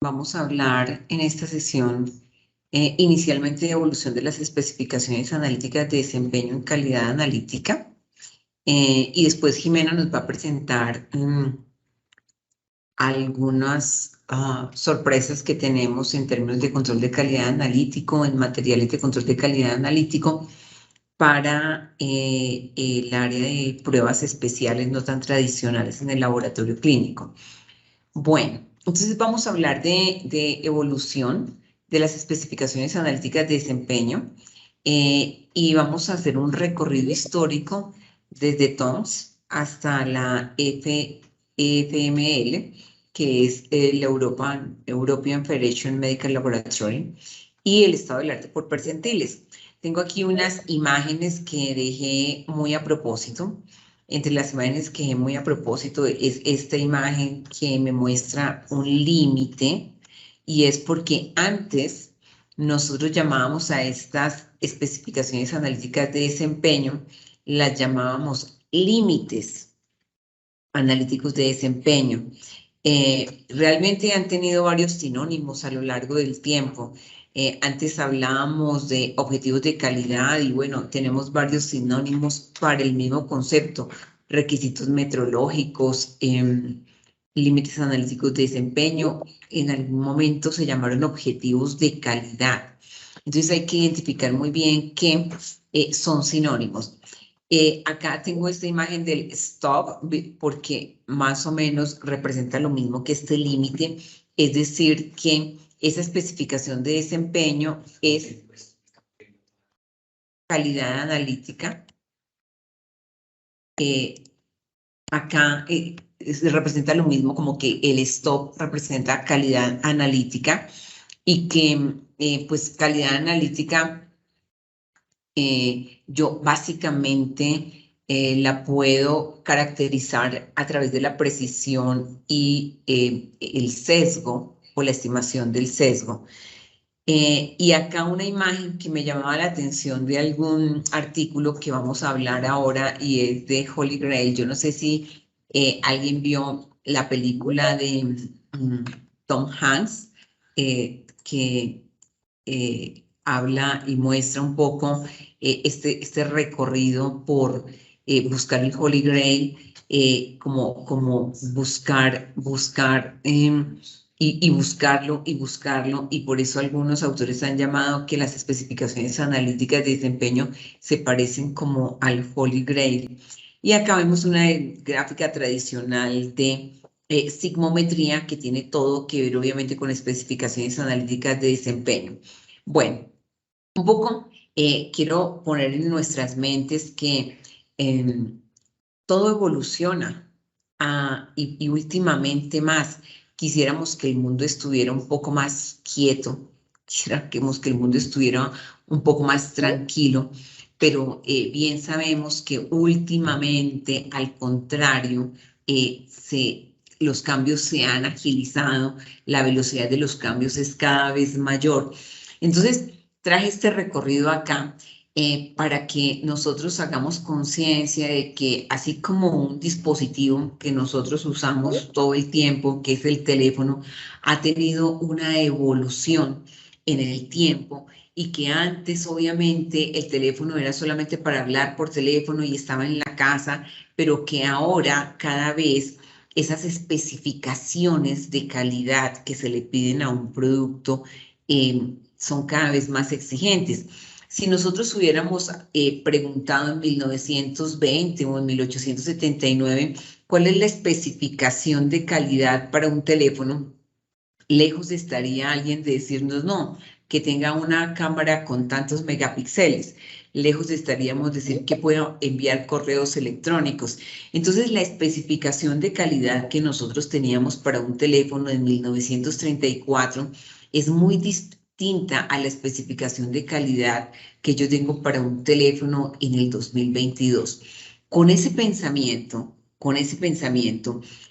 Vamos a hablar en esta sesión inicialmente de evolución de las especificaciones analíticas de desempeño en calidad analítica y después Jimena nos va a presentar algunas sorpresas que tenemos en términos de control de calidad analítico, en materiales de control de calidad analítico para el área de pruebas especiales no tan tradicionales en el laboratorio clínico. Bueno, entonces vamos a hablar de evolución de las especificaciones analíticas de desempeño y vamos a hacer un recorrido histórico desde TOMS hasta la FML, que es la European Federation Medical Laboratory, y el estado del arte por percentiles. Tengo aquí unas imágenes que dejé muy a propósito. Entre las imágenes que muy a propósito es esta imagen que me muestra un límite y es porque antes nosotros llamábamos a estas especificaciones analíticas de desempeño, las llamábamos límites analíticos de desempeño. Realmente han tenido varios sinónimos a lo largo del tiempo. Antes hablábamos de objetivos de calidad y bueno, tenemos varios sinónimos para el mismo concepto, requisitos metrológicos, límites analíticos de desempeño, en algún momento se llamaron objetivos de calidad. Entonces hay que identificar muy bien qué son sinónimos. Acá tengo esta imagen del stop porque más o menos representa lo mismo que este límite, es decir, que esa especificación de desempeño es calidad analítica. Acá representa lo mismo como que el stop representa calidad analítica y que pues calidad analítica yo básicamente la puedo caracterizar a través de la precisión y el sesgo o la estimación del sesgo. Y acá una imagen que me llamaba la atención de algún artículo que vamos a hablar ahora y es de Holy Grail. Yo no sé si alguien vio la película de Tom Hanks que habla y muestra un poco este recorrido por buscar el Holy Grail, como buscar y buscarlo y buscarlo, y por eso algunos autores han llamado que las especificaciones analíticas de desempeño se parecen como al Holy Grail. Y acá vemos una gráfica tradicional de sigmometría que tiene todo que ver obviamente con especificaciones analíticas de desempeño. Bueno, un poco quiero poner en nuestras mentes que todo evoluciona y últimamente más quisiéramos que el mundo estuviera un poco más quieto, quisiéramos que el mundo estuviera un poco más tranquilo, pero bien sabemos que últimamente, al contrario, los cambios se han agilizado, la velocidad de los cambios es cada vez mayor. Entonces, traje este recorrido acá para que nosotros hagamos conciencia de que así como un dispositivo que nosotros usamos todo el tiempo, que es el teléfono, ha tenido una evolución en el tiempo y que antes obviamente el teléfono era solamente para hablar por teléfono y estaba en la casa, pero que ahora cada vez esas especificaciones de calidad que se le piden a un producto son cada vez más exigentes. Si nosotros hubiéramos preguntado en 1920 o en 1879 cuál es la especificación de calidad para un teléfono, lejos estaría alguien de decirnos no, que tenga una cámara con tantos megapíxeles. Lejos estaríamos de decir que pueda enviar correos electrónicos. Entonces, la especificación de calidad que nosotros teníamos para un teléfono en 1934 es muy distinta a la especificación de calidad que yo tengo para un teléfono en el 2022. Con ese pensamiento,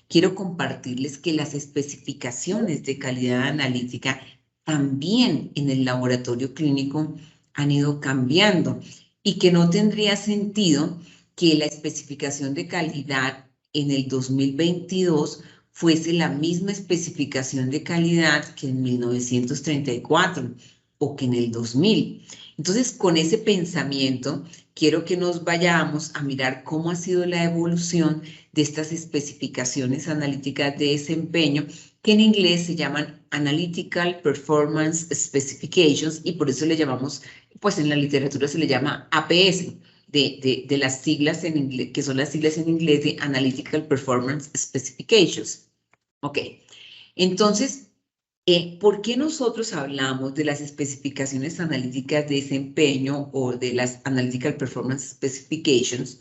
quiero compartirles que las especificaciones de calidad analítica también en el laboratorio clínico han ido cambiando y que no tendría sentido que la especificación de calidad en el 2022 fuese la misma especificación de calidad que en 1934 o que en el 2000. Entonces, con ese pensamiento, quiero que nos vayamos a mirar cómo ha sido la evolución de estas especificaciones analíticas de desempeño, que en inglés se llaman Analytical Performance Specifications, y por eso le llamamos, pues en la literatura se le llama APS, de las siglas en inglés, que son las siglas en inglés de Analytical Performance Specifications. Ok, entonces, ¿por qué nosotros hablamos de las especificaciones analíticas de desempeño o de las Analytical Performance Specifications?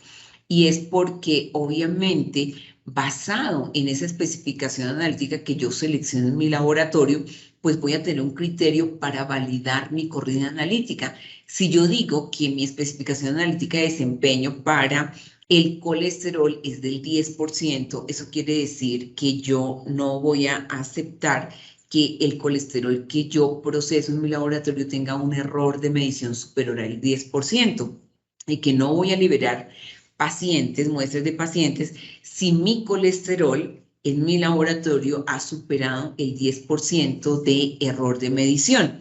Y es porque obviamente basado en esa especificación analítica que yo selecciono en mi laboratorio, pues voy a tener un criterio para validar mi corrida analítica. Si yo digo que mi especificación analítica de desempeño para el colesterol es del 10%, eso quiere decir que yo no voy a aceptar que el colesterol que yo proceso en mi laboratorio tenga un error de medición superior al 10% y que no voy a liberar pacientes, muestras de pacientes, si mi colesterol en mi laboratorio ha superado el 10% de error de medición.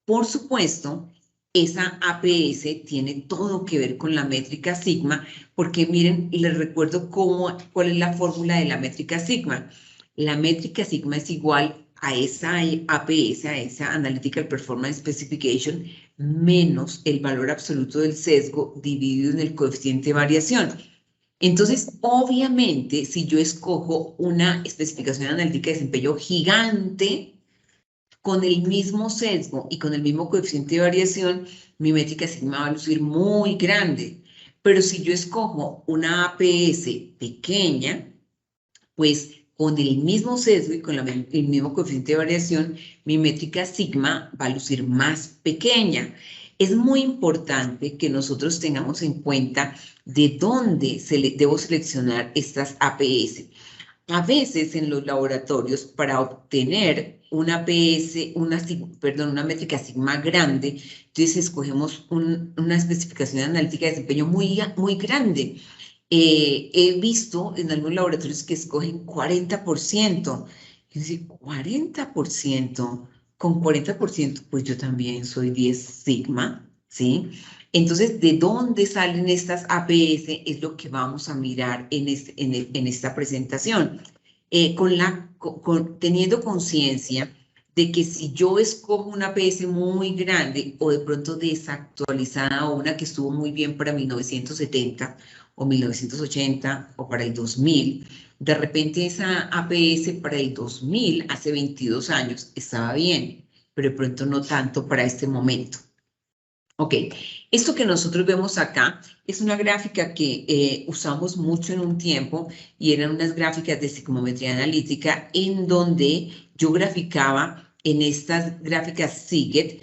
Por supuesto, esa APS tiene todo que ver con la métrica sigma, porque miren, les recuerdo cuál es la fórmula de la métrica sigma. La métrica sigma es igual a esa APS, a esa Analytical Performance Specification, menos el valor absoluto del sesgo dividido en el coeficiente de variación. Entonces, obviamente, si yo escojo una especificación analítica de desempeño gigante, con el mismo sesgo y con el mismo coeficiente de variación, mi métrica sigma va a lucir muy grande. Pero si yo escojo una APS pequeña, pues con el mismo sesgo y con el mismo coeficiente de variación, mi métrica sigma va a lucir más pequeña. Es muy importante que nosotros tengamos en cuenta de dónde debo seleccionar estas APS. A veces en los laboratorios, para obtener una una métrica sigma grande, entonces escogemos una especificación analítica de desempeño muy grande. He visto en algunos laboratorios que escogen 40%. Es decir, 40%. Con 40%, pues yo también soy 10 sigma, ¿sí? Entonces, ¿de dónde salen estas APS? Es lo que vamos a mirar en esta presentación. Teniendo conciencia de que si yo escojo una APS muy grande o de pronto desactualizada o una que estuvo muy bien para 1970 o 1980 o para el 2000, de repente esa APS para el 2000, hace 22 años, estaba bien, pero de pronto no tanto para este momento. Ok, esto que nosotros vemos acá es una gráfica que usamos mucho en un tiempo y eran unas gráficas de sigmometría analítica en donde yo graficaba en estas gráficas Siget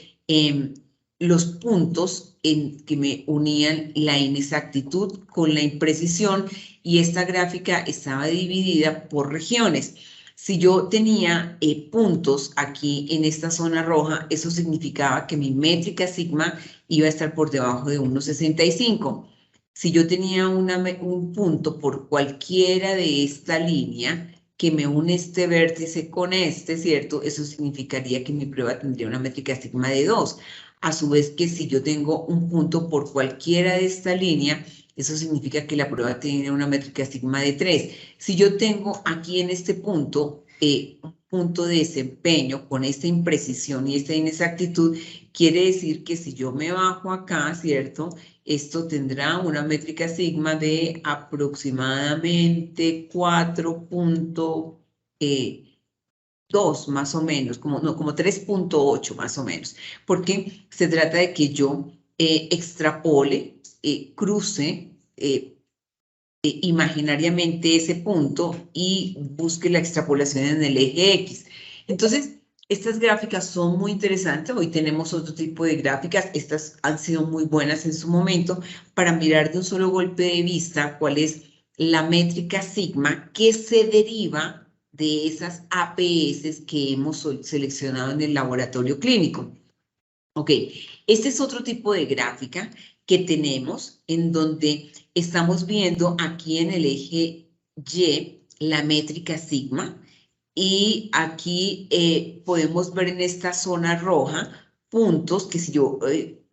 los puntos que me unían la inexactitud con la imprecisión, y esta gráfica estaba dividida por regiones. Si yo tenía puntos aquí en esta zona roja, eso significaba que mi métrica sigma iba a estar por debajo de 1,65. Si yo tenía un punto por cualquiera de esta línea que me une este vértice con este, ¿cierto? Eso significaría que mi prueba tendría una métrica sigma de 2. A su vez que si yo tengo un punto por cualquiera de esta línea, eso significa que la prueba tiene una métrica sigma de 3. Si yo tengo aquí en este punto un punto de desempeño con esta imprecisión y esta inexactitud, quiere decir que si yo me bajo acá, ¿cierto? Esto tendrá una métrica sigma de aproximadamente 4.2 más o menos, como 3.8 más o menos, porque se trata de que yo extrapole, cruce imaginariamente ese punto y busque la extrapolación en el eje X. Entonces, estas gráficas son muy interesantes. Hoy tenemos otro tipo de gráficas. Estas han sido muy buenas en su momento para mirar de un solo golpe de vista cuál es la métrica sigma que se deriva de esas APS que hemos seleccionado en el laboratorio clínico. Ok, este es otro tipo de gráfica que tenemos en donde estamos viendo aquí en el eje Y la métrica sigma y aquí podemos ver en esta zona roja puntos que si yo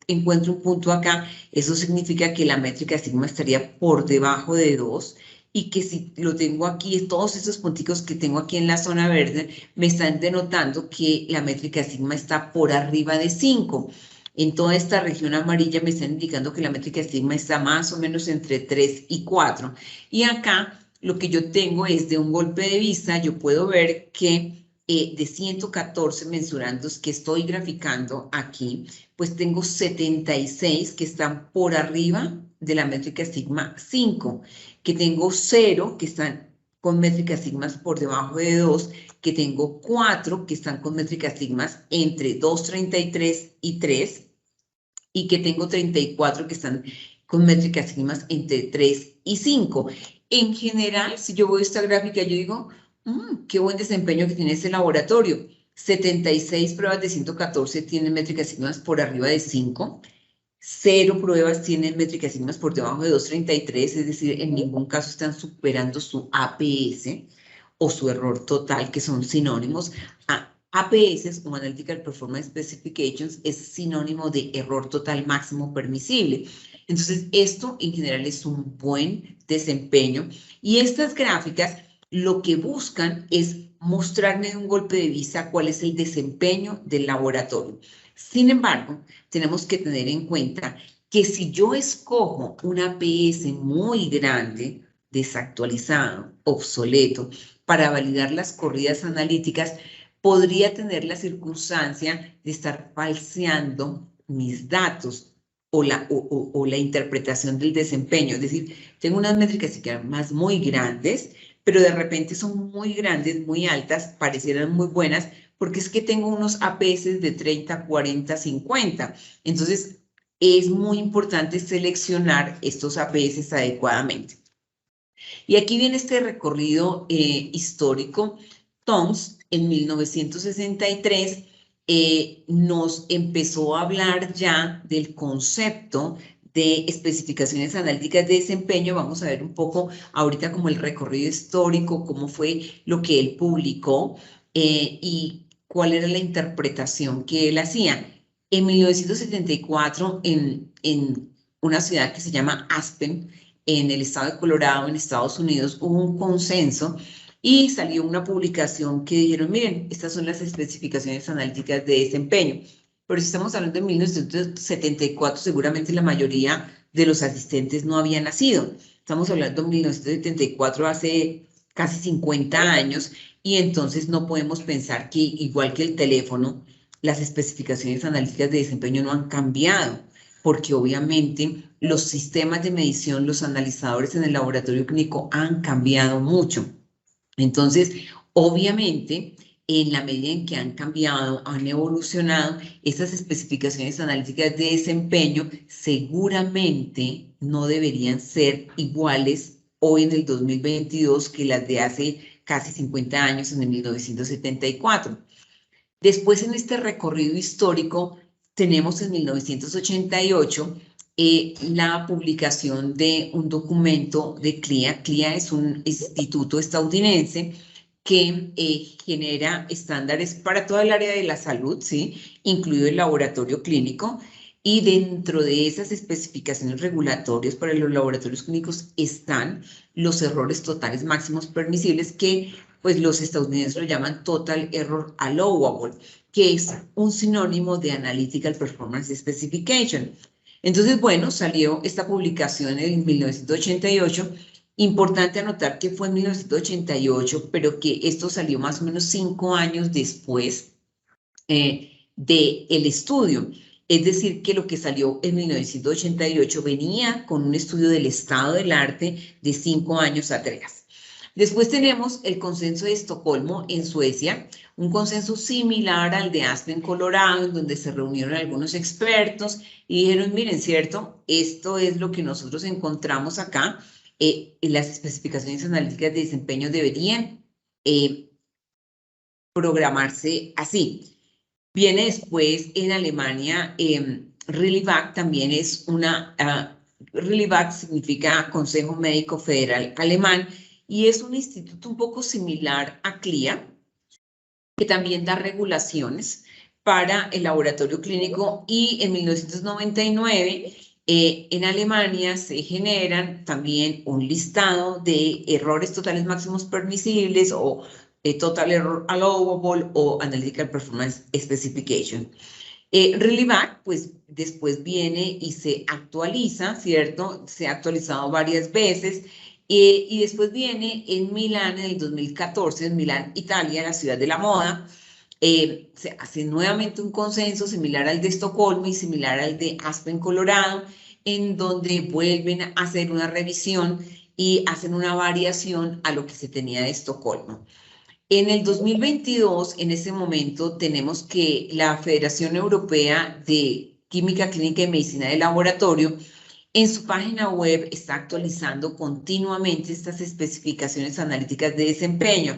encuentro un punto acá, eso significa que la métrica sigma estaría por debajo de 2 y que si lo tengo aquí, todos estos punticos que tengo aquí en la zona verde me están denotando que la métrica sigma está por arriba de 5. En toda esta región amarilla me están indicando que la métrica sigma está más o menos entre 3 y 4. Y acá lo que yo tengo es de un golpe de vista, yo puedo ver que de 114 mensurandos que estoy graficando aquí, pues tengo 76 que están por arriba de la métrica sigma 5, que tengo 0 que están con métricas sigmas por debajo de 2, que tengo 4 que están con métricas sigmas entre 2.33 y 3, y que tengo 34 que están con métricas sigmas entre 3 y 5. En general, si yo veo esta gráfica, yo digo, qué buen desempeño que tiene este laboratorio. 76 pruebas de 114 tienen métricas sigmas por arriba de 5. 0 pruebas tienen métricas sigmas por debajo de 2.33, es decir, en ningún caso están superando su APS o su error total, que son sinónimos. APS, como Analytical Performance Specifications, es sinónimo de error total máximo permisible. Entonces, esto en general es un buen desempeño. Y estas gráficas lo que buscan es mostrarme de un golpe de vista cuál es el desempeño del laboratorio. Sin embargo, tenemos que tener en cuenta que si yo escojo un APS muy grande, desactualizado, obsoleto, para validar las corridas analíticas, podría tener la circunstancia de estar falseando mis datos o la interpretación del desempeño. Es decir, tengo unas métricas más muy grandes, pero de repente son muy grandes, muy altas, parecieran muy buenas, porque es que tengo unos APS de 30, 40, 50. Entonces, es muy importante seleccionar estos APS adecuadamente. Y aquí viene este recorrido histórico. Toms, en 1963, nos empezó a hablar ya del concepto de especificaciones analíticas de desempeño. Vamos a ver un poco ahorita como el recorrido histórico, cómo fue lo que él publicó y cuál era la interpretación que él hacía. En 1974, en una ciudad que se llama Aspen, en el estado de Colorado, en Estados Unidos, hubo un consenso y salió una publicación que dijeron, miren, estas son las especificaciones analíticas de desempeño. Pero si estamos hablando de 1974, seguramente la mayoría de los asistentes no habían nacido. Estamos hablando de 1974, hace casi 50 años, y entonces no podemos pensar que, igual que el teléfono, las especificaciones analíticas de desempeño no han cambiado, porque obviamente los sistemas de medición, los analizadores en el laboratorio clínico han cambiado mucho. Entonces, obviamente, en la medida en que han cambiado, han evolucionado, estas especificaciones analíticas de desempeño seguramente no deberían ser iguales hoy en el 2022 que las de hace casi 50 años, en el 1974. Después, en este recorrido histórico, tenemos en 1988 la publicación de un documento de CLIA. CLIA es un instituto estadounidense que genera estándares para toda el área de la salud, ¿sí? Incluido el laboratorio clínico. Y dentro de esas especificaciones regulatorias para los laboratorios clínicos están los errores totales máximos permisibles, que pues los estadounidenses lo llaman Total Error Allowable, que es un sinónimo de Analytical Performance Specification. Entonces, bueno, salió esta publicación en 1988. Importante anotar que fue en 1988, pero que esto salió más o menos 5 años después del estudio. Es decir, que lo que salió en 1988 venía con un estudio del estado del arte de 5 años atrás. Después tenemos el consenso de Estocolmo en Suecia, un consenso similar al de Aspen, Colorado, en donde se reunieron algunos expertos y dijeron, miren, cierto, esto es lo que nosotros encontramos acá. Las especificaciones analíticas de desempeño deberían programarse así. Viene después en Alemania, RELIVAC también es una, RELIVAC significa Consejo Médico Federal Alemán, y es un instituto un poco similar a CLIA, que también da regulaciones para el laboratorio clínico, y en 1999 en Alemania se generan también un listado de errores totales máximos permisibles o Total Error Allowable o Analytical Performance Specification. ReLIVAC, pues después viene y se actualiza, ¿cierto? Se ha actualizado varias veces. Y después viene en Milán en el 2014, en Milán, Italia, la ciudad de la moda. Se hace nuevamente un consenso similar al de Estocolmo y similar al de Aspen, Colorado, en donde vuelven a hacer una revisión y hacen una variación a lo que se tenía de Estocolmo. En el 2022, en ese momento, tenemos que la Federación Europea de Química Clínica y Medicina de Laboratorio, en su página web, está actualizando continuamente estas especificaciones analíticas de desempeño.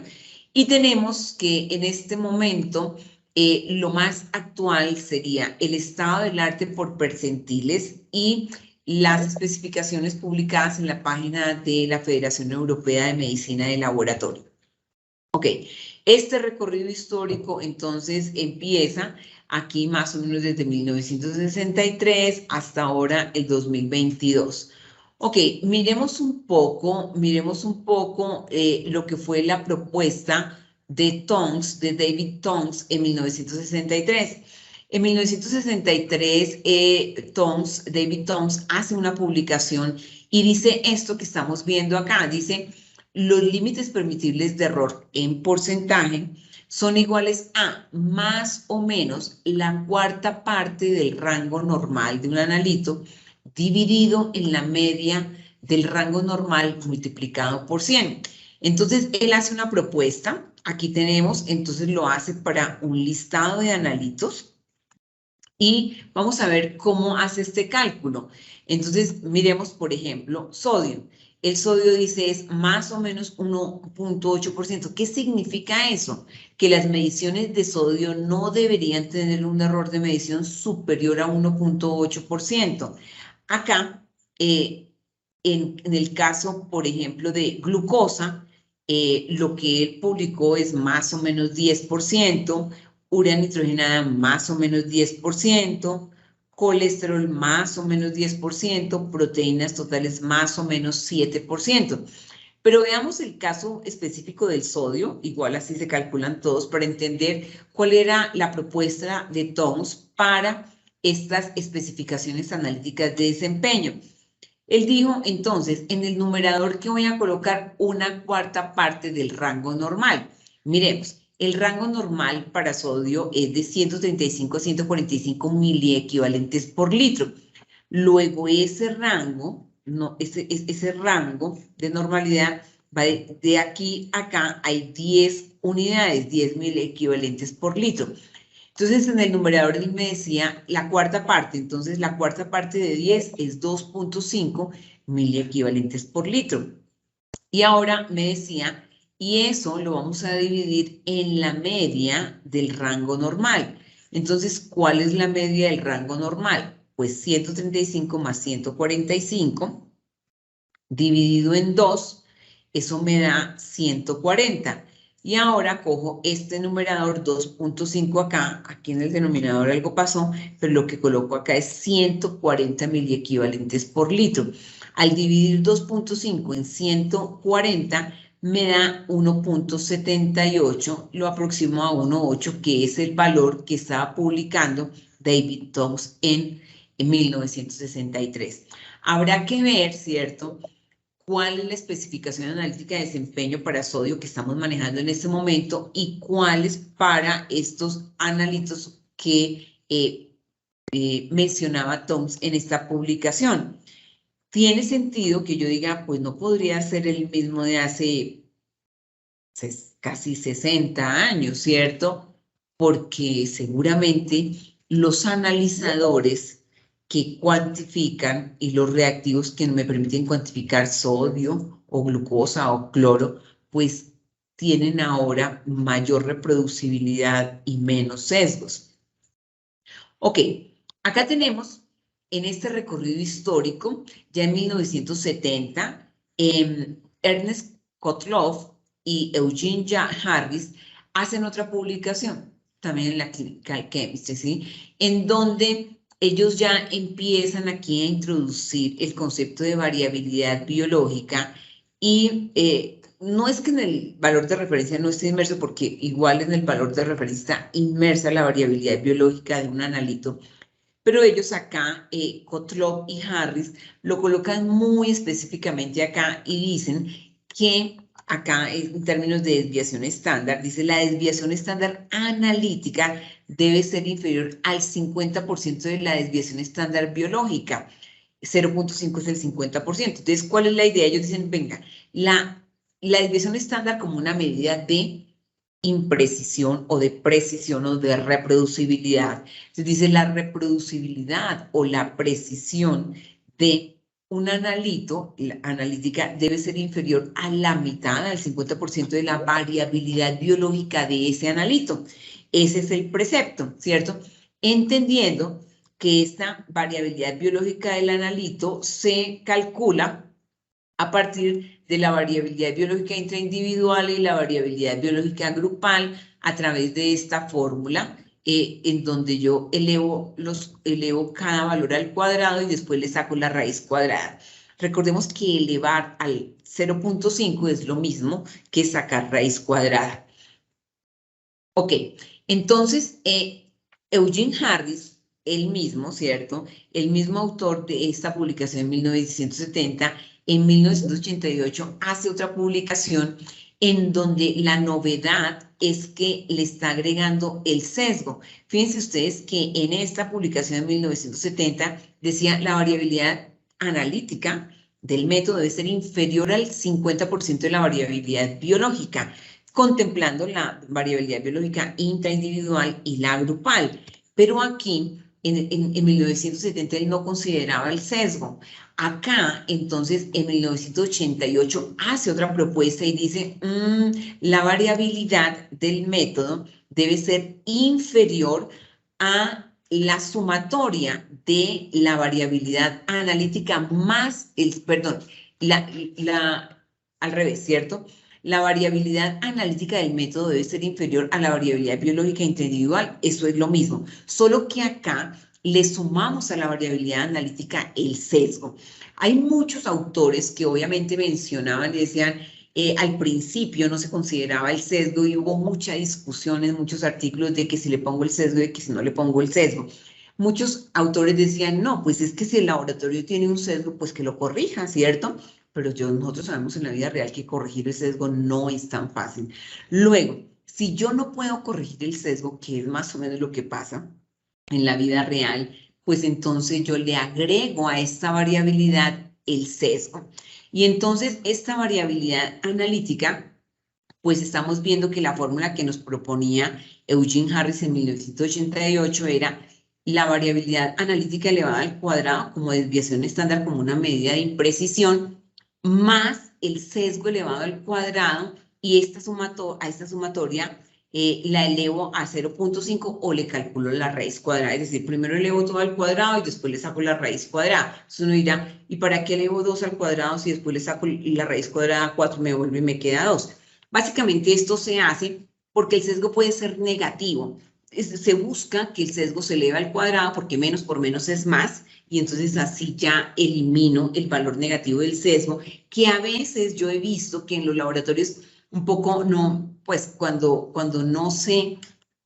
Y tenemos que en este momento lo más actual sería el estado del arte por percentiles y las especificaciones publicadas en la página de la Federación Europea de Medicina de Laboratorio. Ok, este recorrido histórico entonces empieza aquí más o menos desde 1963 hasta ahora el 2022. Ok, miremos un poco lo que fue la propuesta de Tonks, de David Tonks en 1963. En 1963, David Tonks hace una publicación y dice esto que estamos viendo acá, dice: los límites permitibles de error en porcentaje son iguales a más o menos la cuarta parte del rango normal de un analito dividido en la media del rango normal multiplicado por 100. Entonces, él hace una propuesta. Aquí tenemos, entonces lo hace para un listado de analitos. Y vamos a ver cómo hace este cálculo. Entonces, miremos, por ejemplo, sodio. El sodio dice es más o menos 1.8%. ¿Qué significa eso? Que las mediciones de sodio no deberían tener un error de medición superior a 1.8%. Acá, en el caso, por ejemplo, de glucosa, lo que él publicó es más o menos 10%, urea nitrogenada más o menos 10%, colesterol más o menos 10%, proteínas totales más o menos 7%. Pero veamos el caso específico del sodio, igual así se calculan todos, para entender cuál era la propuesta de Tonks para estas especificaciones analíticas de desempeño. Él dijo, entonces, en el numerador que voy a colocar una cuarta parte del rango normal. Miremos, el rango normal para sodio es de 135 a 145 miliequivalentes por litro. Luego ese rango, ese rango de normalidad va de aquí a acá, hay 10 unidades, 10 miliequivalentes por litro. Entonces, en el numerador él me decía la cuarta parte. Entonces, la cuarta parte de 10 es 2.5 miliequivalentes por litro. Y ahora me decía, y eso lo vamos a dividir en la media del rango normal. Entonces, ¿cuál es la media del rango normal? Pues 135 más 145 dividido en 2, eso me da 140. Y ahora cojo este numerador 2.5 acá, aquí en el denominador algo pasó, pero lo que coloco acá es 140 miliequivalentes por litro. Al dividir 2.5 en 140 me da 1.78, lo aproximo a 1.8, que es el valor que estaba publicando David Tonks en 1963. Habrá que ver, ¿cierto?, cuál es la especificación analítica de desempeño para sodio que estamos manejando en este momento y cuáles para estos analitos que mencionaba Tonks en esta publicación. Tiene sentido que yo diga, pues no podría ser el mismo de hace casi 60 años, ¿cierto? Porque seguramente los analizadores que cuantifican y los reactivos que me permiten cuantificar sodio o glucosa o cloro, pues tienen ahora mayor reproducibilidad y menos sesgos. Ok, acá tenemos en este recorrido histórico, ya en 1970, Ernest Kotloff y Eugene Harris hacen otra publicación, también en la Clinical Chemistry, ¿sí? En donde ellos ya empiezan aquí a introducir el concepto de variabilidad biológica y no es que en el valor de referencia no esté inmerso, porque igual en el valor de referencia está inmersa la variabilidad biológica de un analito, pero ellos acá, Kotlov y Harris, lo colocan muy específicamente acá y dicen que acá, en términos de desviación estándar, dice la desviación estándar analítica debe ser inferior al 50% de la desviación estándar biológica. 0.5 es el 50%. Entonces, ¿cuál es la idea? Ellos dicen, venga, la desviación estándar como una medida de imprecisión o de precisión o de reproducibilidad. Se dice la reproducibilidad o la precisión de un analito, la analítica, debe ser inferior a la mitad, al 50% de la variabilidad biológica de ese analito. Ese es el precepto, ¿cierto? Entendiendo que esta variabilidad biológica del analito se calcula a partir de la variabilidad biológica intraindividual y la variabilidad biológica grupal a través de esta fórmula, en donde yo elevo cada valor al cuadrado y después le saco la raíz cuadrada. Recordemos que elevar al 0.5 es lo mismo que sacar raíz cuadrada. Ok, entonces Eugene Harris, el mismo, ¿cierto? El mismo autor de esta publicación en 1970, en 1988 hace otra publicación en donde la novedad es que le está agregando el sesgo. Fíjense ustedes que en esta publicación en 1970 decía la variabilidad analítica del método debe ser inferior al 50% de la variabilidad biológica, contemplando la variabilidad biológica intraindividual y la grupal. Pero aquí, en 1970, él no consideraba el sesgo. Acá, entonces, en 1988, hace otra propuesta y dice, la variabilidad del método debe ser inferior a la sumatoria de la variabilidad analítica más al revés, ¿cierto? La variabilidad analítica del método debe ser inferior a la variabilidad biológica intraindividual. Eso es lo mismo, solo que acá le sumamos a la variabilidad analítica el sesgo. Hay muchos autores que obviamente mencionaban y decían, al principio no se consideraba el sesgo y hubo mucha discusión en muchos artículos de que si le pongo el sesgo y de que si no le pongo el sesgo. Muchos autores decían, no, pues es que si el laboratorio tiene un sesgo, pues que lo corrija, ¿cierto? Pero nosotros sabemos en la vida real que corregir el sesgo no es tan fácil. Luego, si yo no puedo corregir el sesgo, que es más o menos lo que pasa en la vida real, pues entonces yo le agrego a esta variabilidad el sesgo. Y entonces esta variabilidad analítica, pues estamos viendo que la fórmula que nos proponía Eugene Harris en 1988 era la variabilidad analítica elevada al cuadrado como desviación estándar como una medida de imprecisión, más el sesgo elevado al cuadrado, y a esta sumatoria la elevo a 0.5 o le calculo la raíz cuadrada. Es decir, primero elevo todo al cuadrado y después le saco la raíz cuadrada. Entonces uno dirá, ¿y para qué elevo 2 al cuadrado si después le saco la raíz cuadrada 4 me vuelve y me queda 2? Básicamente esto se hace porque el sesgo puede ser negativo. Se busca que el sesgo se eleve al cuadrado porque menos por menos es más, y entonces así ya elimino el valor negativo del sesgo, que a veces yo he visto que en los laboratorios un poco no, pues cuando no se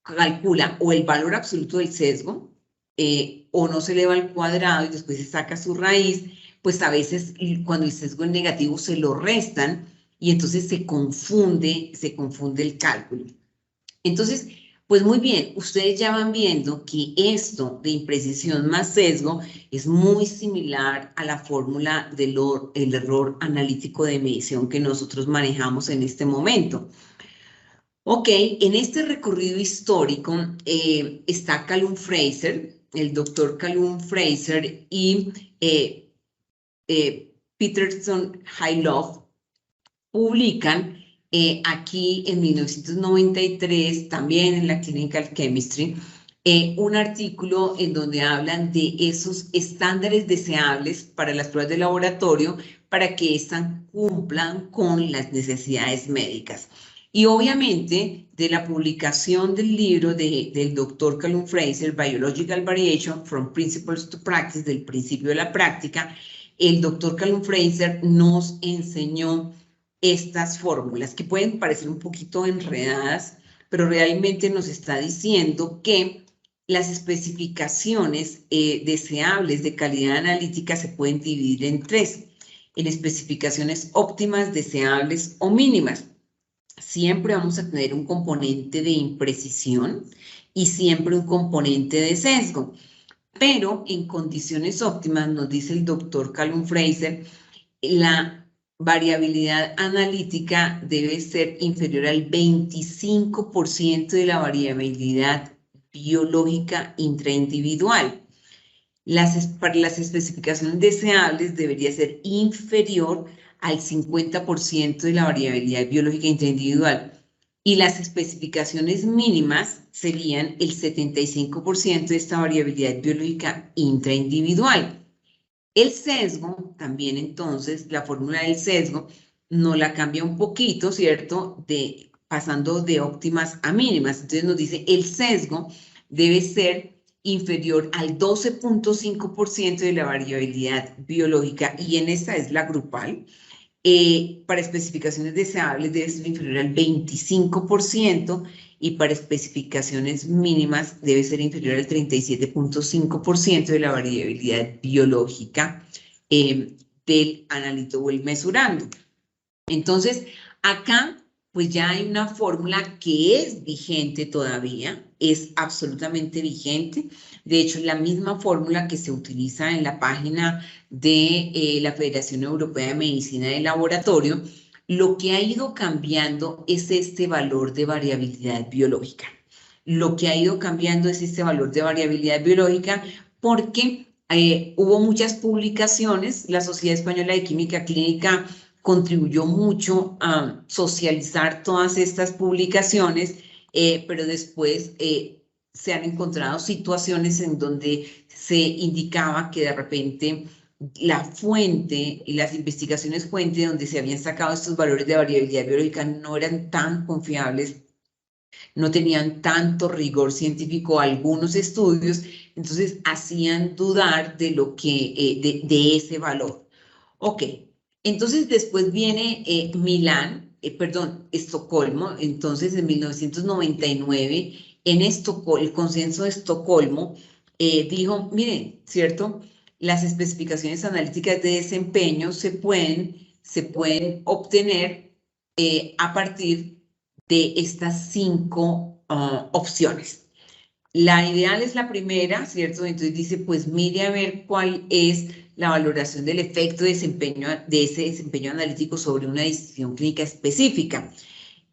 calcula o el valor absoluto del sesgo o no se eleva al cuadrado y después se saca su raíz, pues a veces cuando el sesgo es negativo se lo restan y entonces se confunde el cálculo. Entonces, pues muy bien, ustedes ya van viendo que esto de imprecisión más sesgo es muy similar a la fórmula del error analítico de medición que nosotros manejamos en este momento. Ok, en este recorrido histórico está Callum Fraser, el doctor Callum Fraser y Peterson Hyloff publican aquí en 1993, también en la Clinical Chemistry, un artículo en donde hablan de esos estándares deseables para las pruebas de laboratorio para que éstas cumplan con las necesidades médicas. Y obviamente, de la publicación del libro del doctor Callum Fraser, Biological Variation from Principles to Practice, del principio de la práctica, el doctor Callum Fraser nos enseñó estas fórmulas que pueden parecer un poquito enredadas, pero realmente nos está diciendo que las especificaciones deseables de calidad analítica se pueden dividir en tres, en especificaciones óptimas, deseables o mínimas. Siempre vamos a tener un componente de imprecisión y siempre un componente de sesgo. Pero en condiciones óptimas, nos dice el doctor Callum Fraser, la variabilidad analítica debe ser inferior al 25% de la variabilidad biológica intraindividual. Para las especificaciones deseables debería ser inferior al 50% de la variabilidad biológica intraindividual. Y las especificaciones mínimas serían el 75% de esta variabilidad biológica intraindividual. El sesgo, también entonces, la fórmula del sesgo, no la cambia un poquito, ¿cierto? Pasando de óptimas a mínimas. Entonces nos dice, el sesgo debe ser inferior al 12.5% de la variabilidad biológica, y en esta es la grupal. Para especificaciones deseables debe ser inferior al 25%, y para especificaciones mínimas debe ser inferior al 37.5% de la variabilidad biológica del analito o el mesurando. Entonces, acá pues ya hay una fórmula que es vigente todavía, es absolutamente vigente. De hecho, es la misma fórmula que se utiliza en la página de la Federación Europea de Medicina de Laboratorio. Lo que ha ido cambiando es este valor de variabilidad biológica. Lo que ha ido cambiando es este valor de variabilidad biológica porque hubo muchas publicaciones. La Sociedad Española de Química Clínica contribuyó mucho a socializar todas estas publicaciones, pero después se han encontrado situaciones en donde se indicaba que de repente la fuente y las investigaciones fuente donde se habían sacado estos valores de variabilidad biológica no eran tan confiables, no tenían tanto rigor científico algunos estudios, entonces hacían dudar de lo que, de ese valor. Ok, entonces después viene Estocolmo. Entonces en 1999, en Estocolmo, el consenso de Estocolmo dijo, miren, ¿cierto? Las especificaciones analíticas de desempeño se pueden obtener a partir de estas 5 opciones. La ideal es la primera, ¿cierto? Entonces dice, pues mire a ver cuál es la valoración del efecto de ese desempeño analítico sobre una decisión clínica específica.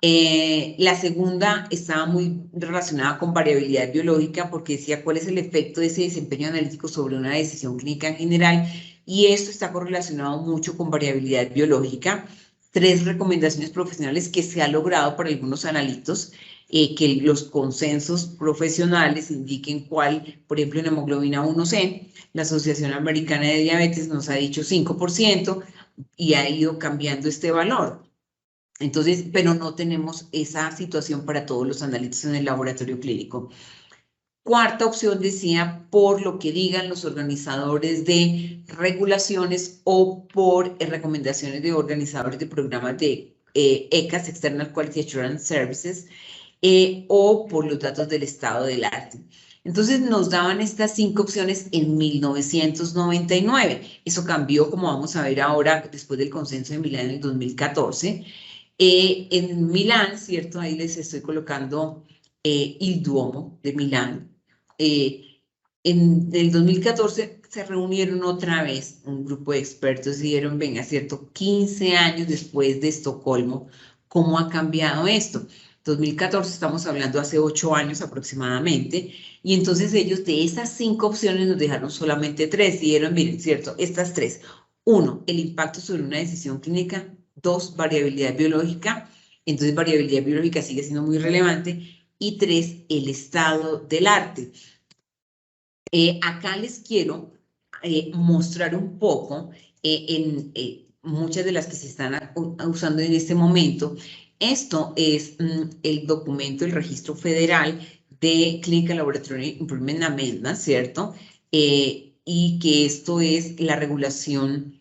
La segunda estaba muy relacionada con variabilidad biológica porque decía cuál es el efecto de ese desempeño analítico sobre una decisión clínica en general, y esto está correlacionado mucho con variabilidad biológica. 3 recomendaciones profesionales que se ha logrado para algunos analitos, que los consensos profesionales indiquen cuál, por ejemplo, en hemoglobina 1C, la Asociación Americana de Diabetes nos ha dicho 5% y ha ido cambiando este valor. Entonces, pero no tenemos esa situación para todos los análisis en el laboratorio clínico. Cuarta opción decía, por lo que digan los organizadores de regulaciones o por recomendaciones de organizadores de programas de ECAS, External Quality Assurance Services, o por los datos del estado del arte. Entonces nos daban estas 5 opciones en 1999. Eso cambió, como vamos a ver ahora, después del consenso de Milán en el 2014. En Milán, ¿cierto? Ahí les estoy colocando el Duomo de Milán. En el 2014 se reunieron otra vez un grupo de expertos y dijeron, venga, ¿cierto? 15 años después de Estocolmo, ¿cómo ha cambiado esto? 2014, estamos hablando hace 8 años aproximadamente, y entonces ellos de esas 5 opciones nos dejaron solamente 3, y dijeron, miren, ¿cierto? Estas 3. 1, el impacto sobre una decisión clínica. 2, variabilidad biológica. Entonces, variabilidad biológica sigue siendo muy relevante. Y 3, el estado del arte. Acá les quiero mostrar un poco en muchas de las que se están usando en este momento, Esto es el documento, el registro federal de Clinical Laboratory Improvement Amendment, ¿cierto? Y que esto es la regulación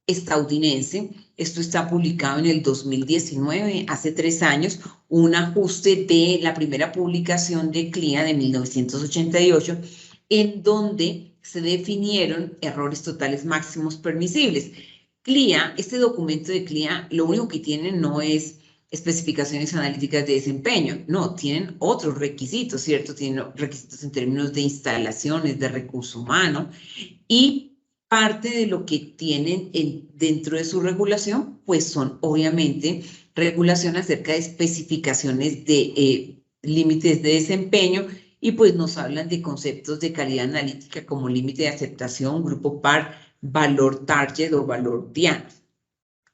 estadounidense. Esto está publicado en el 2019, hace 3 años, un ajuste de la primera publicación de CLIA de 1988, en donde se definieron errores totales máximos permisibles. CLIA, este documento de CLIA, lo único que tiene no es especificaciones analíticas de desempeño, no, tienen otros requisitos, ¿cierto? Tienen requisitos en términos de instalaciones, de recurso humano, y parte de lo que tienen dentro de su regulación, pues son obviamente regulación acerca de especificaciones de límites de desempeño, y pues nos hablan de conceptos de calidad analítica como límite de aceptación, grupo par, valor target o valor diana.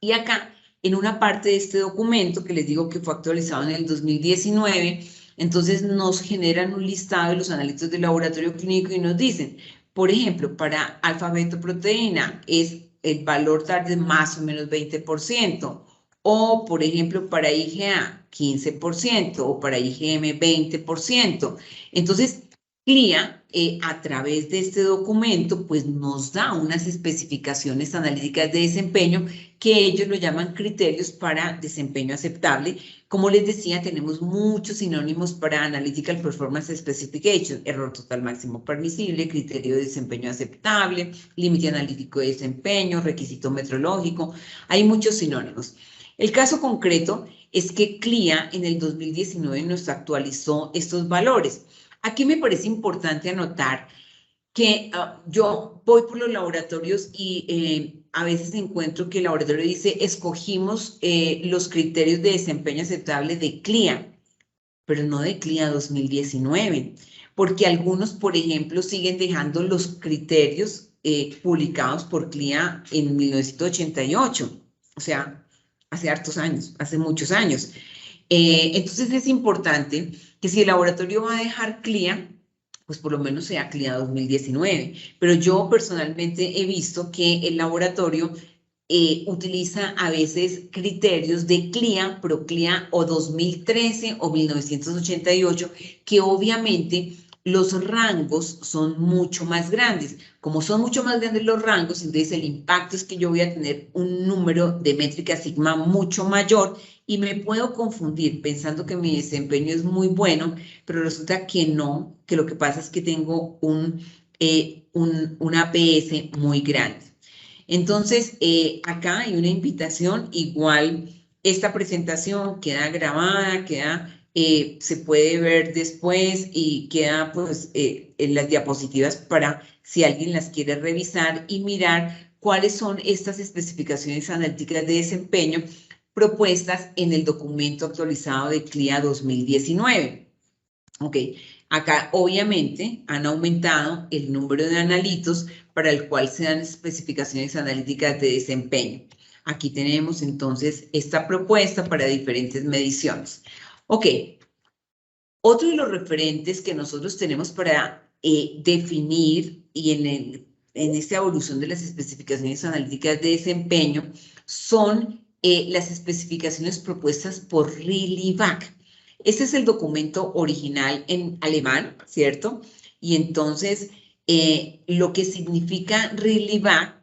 Y acá, en una parte de este documento, que les digo que fue actualizado en el 2019, entonces nos generan un listado de los análisis de laboratorio clínico y nos dicen, por ejemplo, para alfa-betoproteína es el valor target más o menos 20%, o por ejemplo para IgA 15%, o para IgM 20%. Entonces, CLIA, a través de este documento, pues nos da unas especificaciones analíticas de desempeño que ellos lo llaman criterios para desempeño aceptable. Como les decía, tenemos muchos sinónimos para Analytical Performance Specification: error total máximo permisible, criterio de desempeño aceptable, límite analítico de desempeño, requisito metrológico. Hay muchos sinónimos. El caso concreto es que CLIA en el 2019 nos actualizó estos valores. Aquí me parece importante anotar que yo voy por los laboratorios y a veces encuentro que el laboratorio dice, escogimos los criterios de desempeño aceptable de CLIA, pero no de CLIA 2019, porque algunos, por ejemplo, siguen dejando los criterios publicados por CLIA en 1988, o sea, hace hartos años, hace muchos años. Entonces es importante que si el laboratorio va a dejar CLIA, pues por lo menos sea CLIA 2019. Pero yo personalmente he visto que el laboratorio utiliza a veces criterios de CLIA, ProCLIA o 2013 o 1988, que obviamente los rangos son mucho más grandes. Como son mucho más grandes los rangos, entonces el impacto es que yo voy a tener un número de métrica sigma mucho mayor y me puedo confundir pensando que mi desempeño es muy bueno, pero resulta que no, que lo que pasa es que tengo un APS muy grande. Entonces, acá hay una invitación, igual esta presentación queda grabada, se puede ver después y queda pues en las diapositivas para si alguien las quiere revisar y mirar cuáles son estas especificaciones analíticas de desempeño propuestas en el documento actualizado de CLIA 2019. Ok, acá obviamente han aumentado el número de analitos para el cual se dan especificaciones analíticas de desempeño. Aquí tenemos entonces esta propuesta para diferentes mediciones. Ok, otro de los referentes que nosotros tenemos para definir y en esta evolución de las especificaciones analíticas de desempeño son las especificaciones propuestas por Riley-Back. Este es el documento original en alemán, ¿cierto? Y entonces, lo que significa Riley-Back,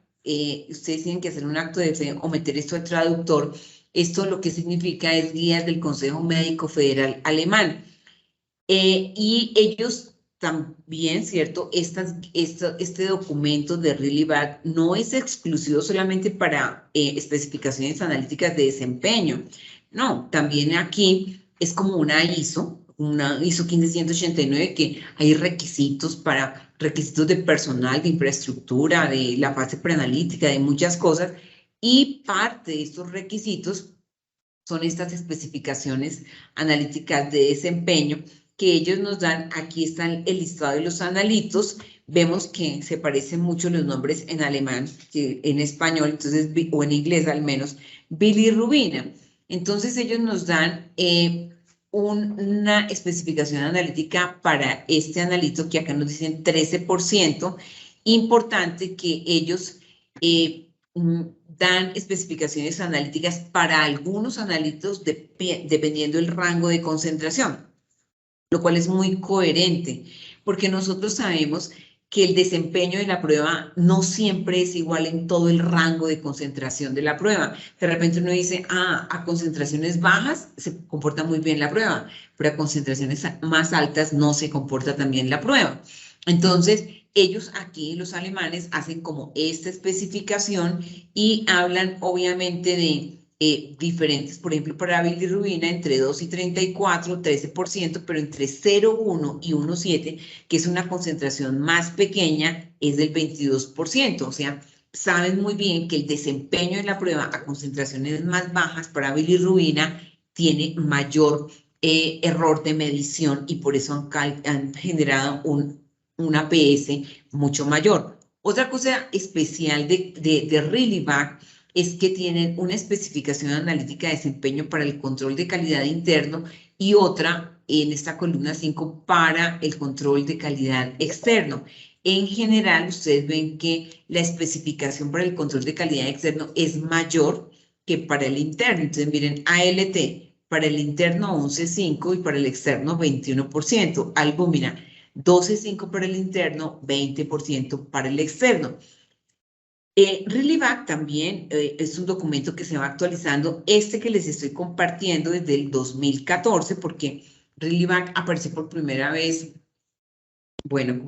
ustedes tienen que hacer un acto de fe o meter esto al traductor. Esto lo que significa es guías del Consejo Médico Federal Alemán. Y ellos también, ¿cierto? Este documento de Riley-Back no es exclusivo solamente para especificaciones analíticas de desempeño. No, también aquí es como una ISO 15189, que hay requisitos de personal, de infraestructura, de la fase preanalítica, de muchas cosas, y parte de estos requisitos son estas especificaciones analíticas de desempeño que ellos nos dan. Aquí están el listado de los analitos. Vemos que se parecen mucho los nombres en alemán que en español, entonces, o en inglés al menos, bilirrubina. Entonces ellos nos dan una especificación analítica para este analito que acá nos dicen 13%. Importante que ellos dan especificaciones analíticas para algunos analíticos dependiendo del rango de concentración, lo cual es muy coherente, porque nosotros sabemos que el desempeño de la prueba no siempre es igual en todo el rango de concentración de la prueba. De repente uno dice, a concentraciones bajas se comporta muy bien la prueba, pero a concentraciones más altas no se comporta tan bien la prueba. Entonces, ellos aquí, los alemanes, hacen como esta especificación y hablan obviamente de diferentes, por ejemplo, para bilirrubina entre 2 y 34, 13%, pero entre 0,1 y 1,7, que es una concentración más pequeña, es del 22%. O sea, saben muy bien que el desempeño de la prueba a concentraciones más bajas para bilirrubina tiene mayor error de medición y por eso han generado un APS mucho mayor. Otra cosa especial de Relivac es que tienen una especificación analítica de desempeño para el control de calidad interno y otra en esta columna 5 para el control de calidad externo. En general, ustedes ven que la especificación para el control de calidad externo es mayor que para el interno. Entonces, miren, ALT para el interno 11,5 y para el externo 21%. Albúmina 12,5 para el interno, 20% para el externo. Relivac también es un documento que se va actualizando. Este que les estoy compartiendo desde el 2014, porque Relivac apareció por primera vez, bueno,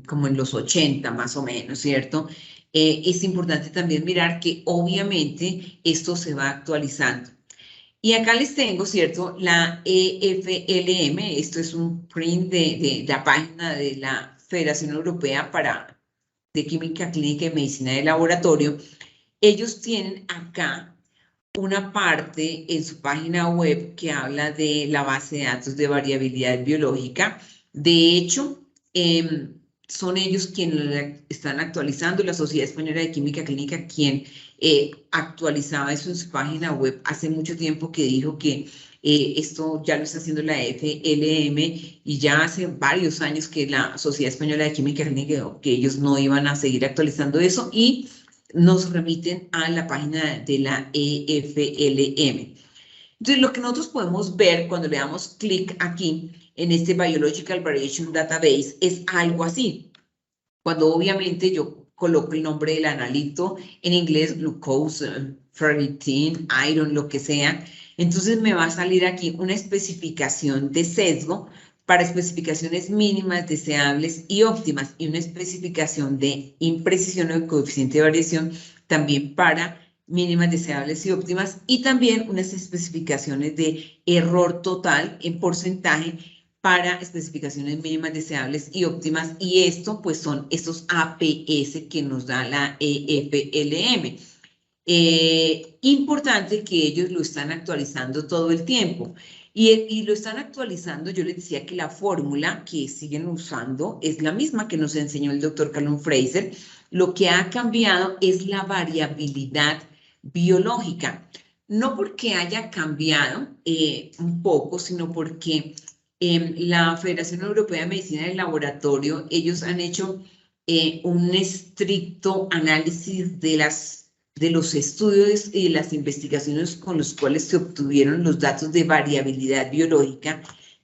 como en los 80 más o menos, ¿cierto? Es importante también mirar que obviamente esto se va actualizando. Y acá les tengo, ¿cierto? La EFLM, esto es un print de la página de la Federación Europea de Química Clínica y Medicina de Laboratorio. Ellos tienen acá una parte en su página web que habla de la base de datos de variabilidad biológica. De hecho, son ellos quienes están actualizando, la Sociedad Española de Química Clínica, quien actualizaba eso en su página web hace mucho tiempo, que dijo que esto ya lo está haciendo la FLM y ya hace varios años que la Sociedad Española de Química Clínica, que ellos no iban a seguir actualizando eso y nos remiten a la página de la EFLM. Entonces, lo que nosotros podemos ver cuando le damos clic aquí en este Biological Variation Database es algo así. Cuando obviamente yo coloco el nombre del analito, en inglés glucose, ferritin, iron, lo que sea, entonces me va a salir aquí una especificación de sesgo para especificaciones mínimas, deseables y óptimas, y una especificación de imprecisión o de coeficiente de variación también para mínimas, deseables y óptimas, y también unas especificaciones de error total en porcentaje para especificaciones mínimas, deseables y óptimas, y esto pues son estos APS que nos da la EFLM. Importante que ellos lo están actualizando todo el tiempo. Y lo están actualizando, yo les decía que la fórmula que siguen usando es la misma que nos enseñó el doctor Callum Fraser. Lo que ha cambiado es la variabilidad biológica. No porque haya cambiado un poco, sino porque la Federación Europea de Medicina del Laboratorio, ellos han hecho un estricto análisis de los estudios y las investigaciones con los cuales se obtuvieron los datos de variabilidad biológica,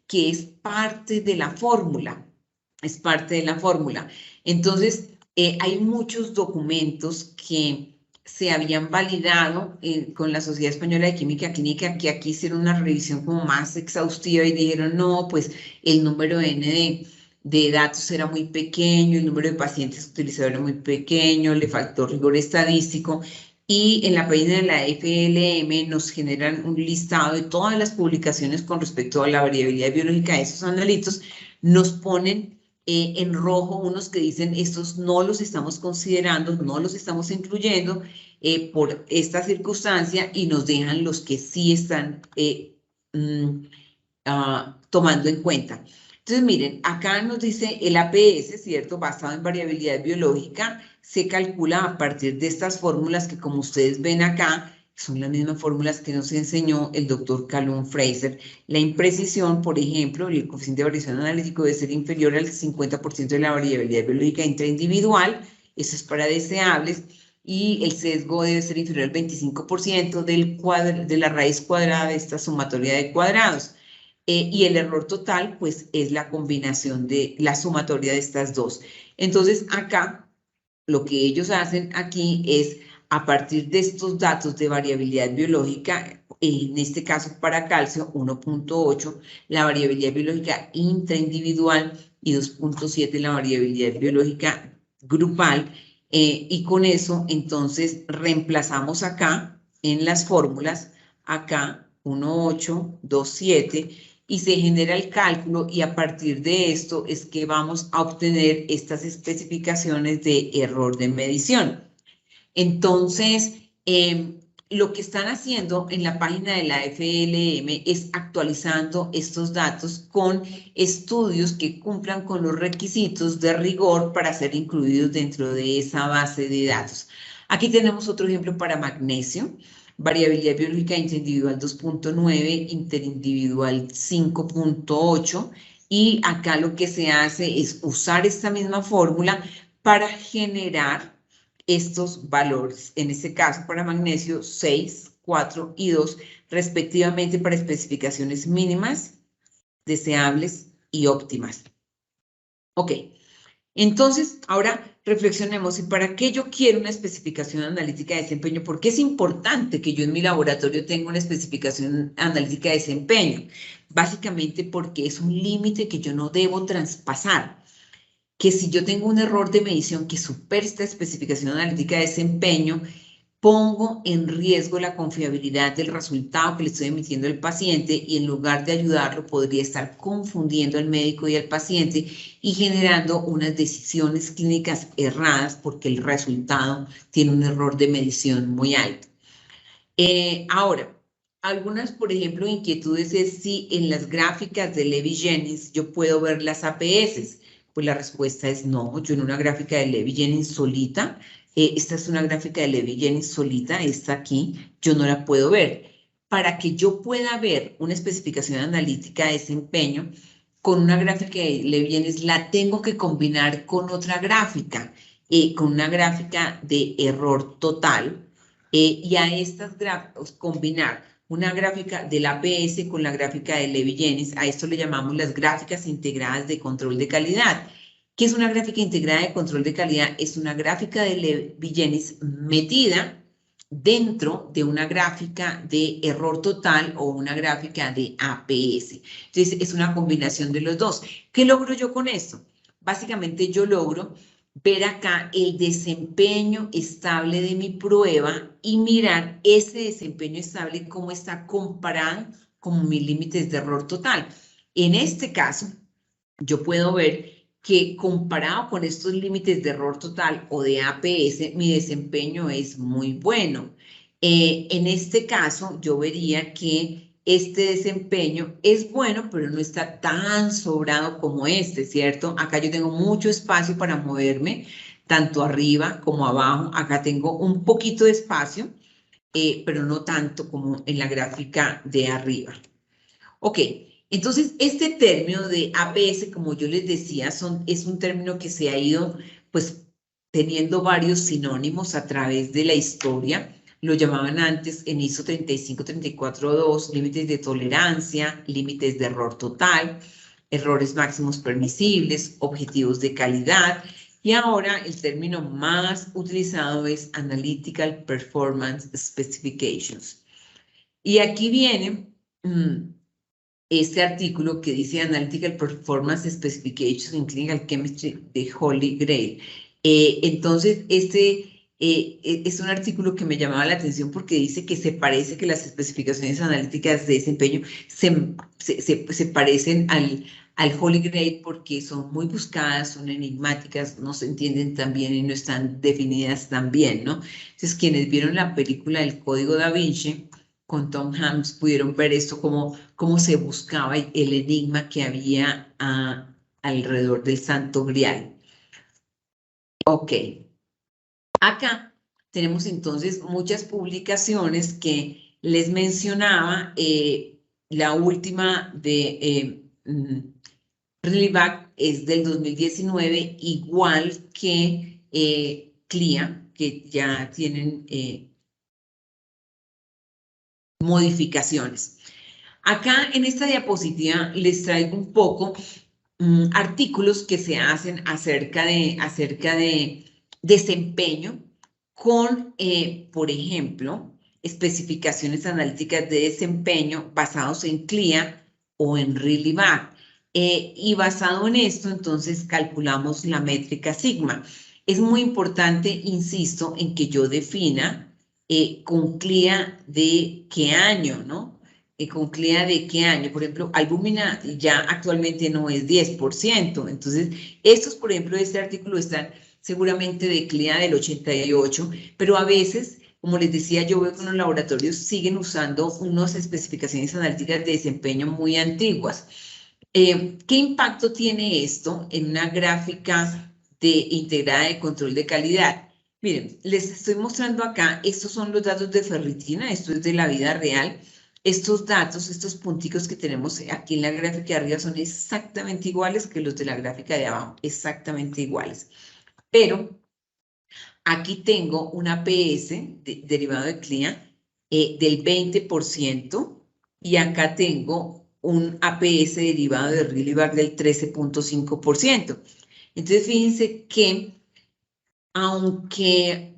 que es parte de la fórmula, es parte de la fórmula. Entonces, hay muchos documentos que se habían validado con la Sociedad Española de Química Clínica, que aquí hicieron una revisión como más exhaustiva y dijeron, no, pues el número N de datos era muy pequeño, el número de pacientes utilizados era muy pequeño, le faltó rigor estadístico, y en la página de la FLM nos generan un listado de todas las publicaciones con respecto a la variabilidad biológica de esos analitos, nos ponen en rojo unos que dicen estos no los estamos considerando, no los estamos incluyendo por esta circunstancia, y nos dejan los que sí están tomando en cuenta. Entonces, miren, acá nos dice el APS, ¿cierto? Basado en variabilidad biológica, se calcula a partir de estas fórmulas que, como ustedes ven acá, son las mismas fórmulas que nos enseñó el doctor Callum Fraser. La imprecisión, por ejemplo, el coeficiente de variación analítico debe ser inferior al 50% de la variabilidad biológica intraindividual. Eso es para deseables. y el sesgo debe ser inferior al 25% de la raíz cuadrada de esta sumatoria de cuadrados. Y el error total, pues, es la combinación de la sumatoria de estas dos. Entonces, acá, lo que ellos hacen aquí es, a partir de estos datos de variabilidad biológica, en este caso para calcio 1.8, la variabilidad biológica intraindividual y 2.7 la variabilidad biológica grupal, y con eso entonces reemplazamos acá en las fórmulas, acá 1.8, 2.7, y se genera el cálculo, y a partir de esto es que vamos a obtener estas especificaciones de error de medición. Entonces, lo que están haciendo en la página de la FLM es actualizando estos datos con estudios que cumplan con los requisitos de rigor para ser incluidos dentro de esa base de datos. Aquí tenemos otro ejemplo para magnesio. Variabilidad biológica interindividual 2.9, interindividual 5.8, y acá lo que se hace es usar esta misma fórmula para generar estos valores, en este caso para magnesio 6, 4 y 2, respectivamente, para especificaciones mínimas, deseables y óptimas. Ok, entonces ahora reflexionemos, ¿y para qué yo quiero una especificación analítica de desempeño? ¿Por qué es importante que yo en mi laboratorio tenga una especificación analítica de desempeño? Básicamente porque es un límite que yo no debo traspasar, que si yo tengo un error de medición que supera esta especificación analítica de desempeño, pongo en riesgo la confiabilidad del resultado que le estoy emitiendo al paciente, y en lugar de ayudarlo podría estar confundiendo al médico y al paciente y generando unas decisiones clínicas erradas porque el resultado tiene un error de medición muy alto. Ahora, algunas, por ejemplo, inquietudes es si en las gráficas de Levy-Jennings yo puedo ver las APS. Pues la respuesta es no. Yo en una gráfica de Levy-Jennings solita, esta es una gráfica de Levy-Jennings solita, esta aquí, yo no la puedo ver. Para que yo pueda ver una especificación analítica de desempeño con una gráfica de Levy-Jennings, la tengo que combinar con otra gráfica, con una gráfica de error total, y a estas gráficas combinar una gráfica del APS con la gráfica de Levy-Jennings. A esto le llamamos las gráficas integradas de control de calidad. ¿Qué es una gráfica integrada de control de calidad? Es una gráfica de Levy-Jennings metida dentro de una gráfica de error total o una gráfica de APS. Entonces, es una combinación de los dos. ¿Qué logro yo con esto? Básicamente yo logro ver acá el desempeño estable de mi prueba y mirar ese desempeño estable cómo está comparado con mis límites de error total. En este caso, yo puedo ver que comparado con estos límites de error total o de APS, mi desempeño es muy bueno. En este caso, yo vería que este desempeño es bueno, pero no está tan sobrado como este, ¿cierto? Acá yo tengo mucho espacio para moverme, tanto arriba como abajo. Acá tengo un poquito de espacio, pero no tanto como en la gráfica de arriba. Ok, entonces este término de APS, como yo les decía, es un término que se ha ido, pues, teniendo varios sinónimos a través de la historia. Lo llamaban antes en ISO 35342, límites de tolerancia, límites de error total, errores máximos permisibles, objetivos de calidad, y ahora el término más utilizado es Analytical Performance Specifications. Y aquí viene este artículo que dice Analytical Performance Specifications in Clinical Chemistry de Holy Grail. Entonces, es un artículo que me llamaba la atención porque dice que se parece, que las especificaciones analíticas de desempeño se parecen al Holy Grail porque son muy buscadas, son enigmáticas, no se entienden tan bien y no están definidas tan bien, ¿no? Entonces, quienes vieron la película del Código Da Vinci con Tom Hanks pudieron ver esto, cómo se buscaba el enigma que había alrededor del Santo Grial. Ok, acá tenemos entonces muchas publicaciones que les mencionaba. La última de Relivac es del 2019, igual que CLIA, que ya tienen modificaciones. Acá en esta diapositiva les traigo un poco artículos que se hacen acerca de desempeño con, por ejemplo, especificaciones analíticas de desempeño basados en CLIA o en ReLIVAC. Y basado en esto, entonces, calculamos la métrica sigma. Es muy importante, insisto, en que yo defina con CLIA de qué año, ¿no? Con CLIA de qué año. Por ejemplo, albúmina ya actualmente no es 10%. Entonces, estos, por ejemplo, de este artículo están seguramente de CLIA del 88, pero a veces, como les decía, yo veo que los laboratorios siguen usando unas especificaciones analíticas de desempeño muy antiguas. ¿Qué impacto tiene esto en una gráfica integrada de control de calidad? Miren, les estoy mostrando acá, estos son los datos de ferritina, esto es de la vida real. Estos datos, estos punticos que tenemos aquí en la gráfica de arriba son exactamente iguales que los de la gráfica de abajo, exactamente iguales. Pero aquí tengo un APS derivado de CLIA del 20% y acá tengo un APS derivado de ReLIVAC del 13.5%. Entonces, fíjense que aunque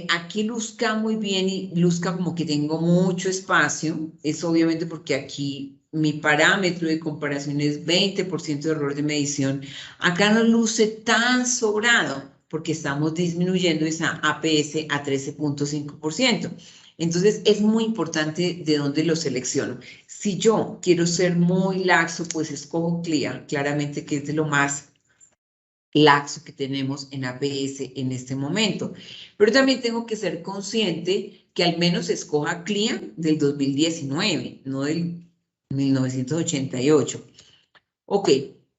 aquí luzca muy bien y luzca como que tengo mucho espacio, es obviamente porque aquí mi parámetro de comparación es 20% de error de medición. Acá no luce tan sobrado porque estamos disminuyendo esa APS a 13.5%. Entonces, es muy importante de dónde lo selecciono. Si yo quiero ser muy laxo, pues escojo CLIA, claramente que es de lo más laxo que tenemos en APS en este momento. Pero también tengo que ser consciente que al menos escoja CLIA del 2019, no del 1988. Ok,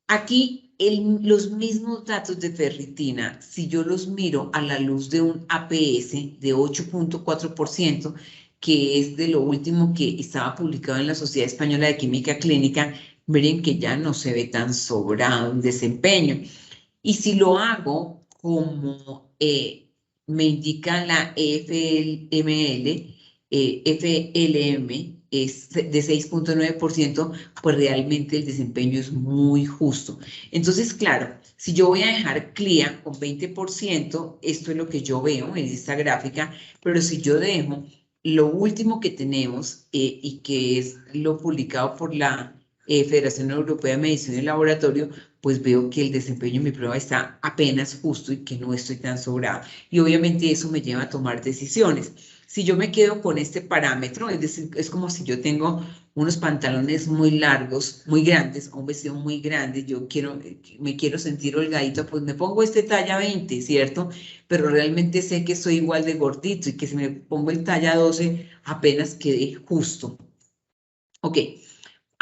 aquí los mismos datos de ferritina, si yo los miro a la luz de un APS de 8.4%, que es de lo último que estaba publicado en la Sociedad Española de Química Clínica, miren que ya no se ve tan sobrado en desempeño. Y si lo hago como me indica la FLM es de 6.9%, pues realmente el desempeño es muy justo. Entonces, claro, si yo voy a dejar CLIA con 20%, esto es lo que yo veo en esta gráfica, pero si yo dejo lo último que tenemos y que es lo publicado por la Federación Europea de Medición y Laboratorio, pues veo que el desempeño en mi prueba está apenas justo y que no estoy tan sobrado. Y obviamente eso me lleva a tomar decisiones. Si yo me quedo con este parámetro, es decir, es como si yo tengo unos pantalones muy largos, muy grandes, o un vestido muy grande, me quiero sentir holgadito, pues me pongo este talla 20, ¿cierto? Pero realmente sé que soy igual de gordito y que si me pongo el talla 12, apenas quede justo. Ok.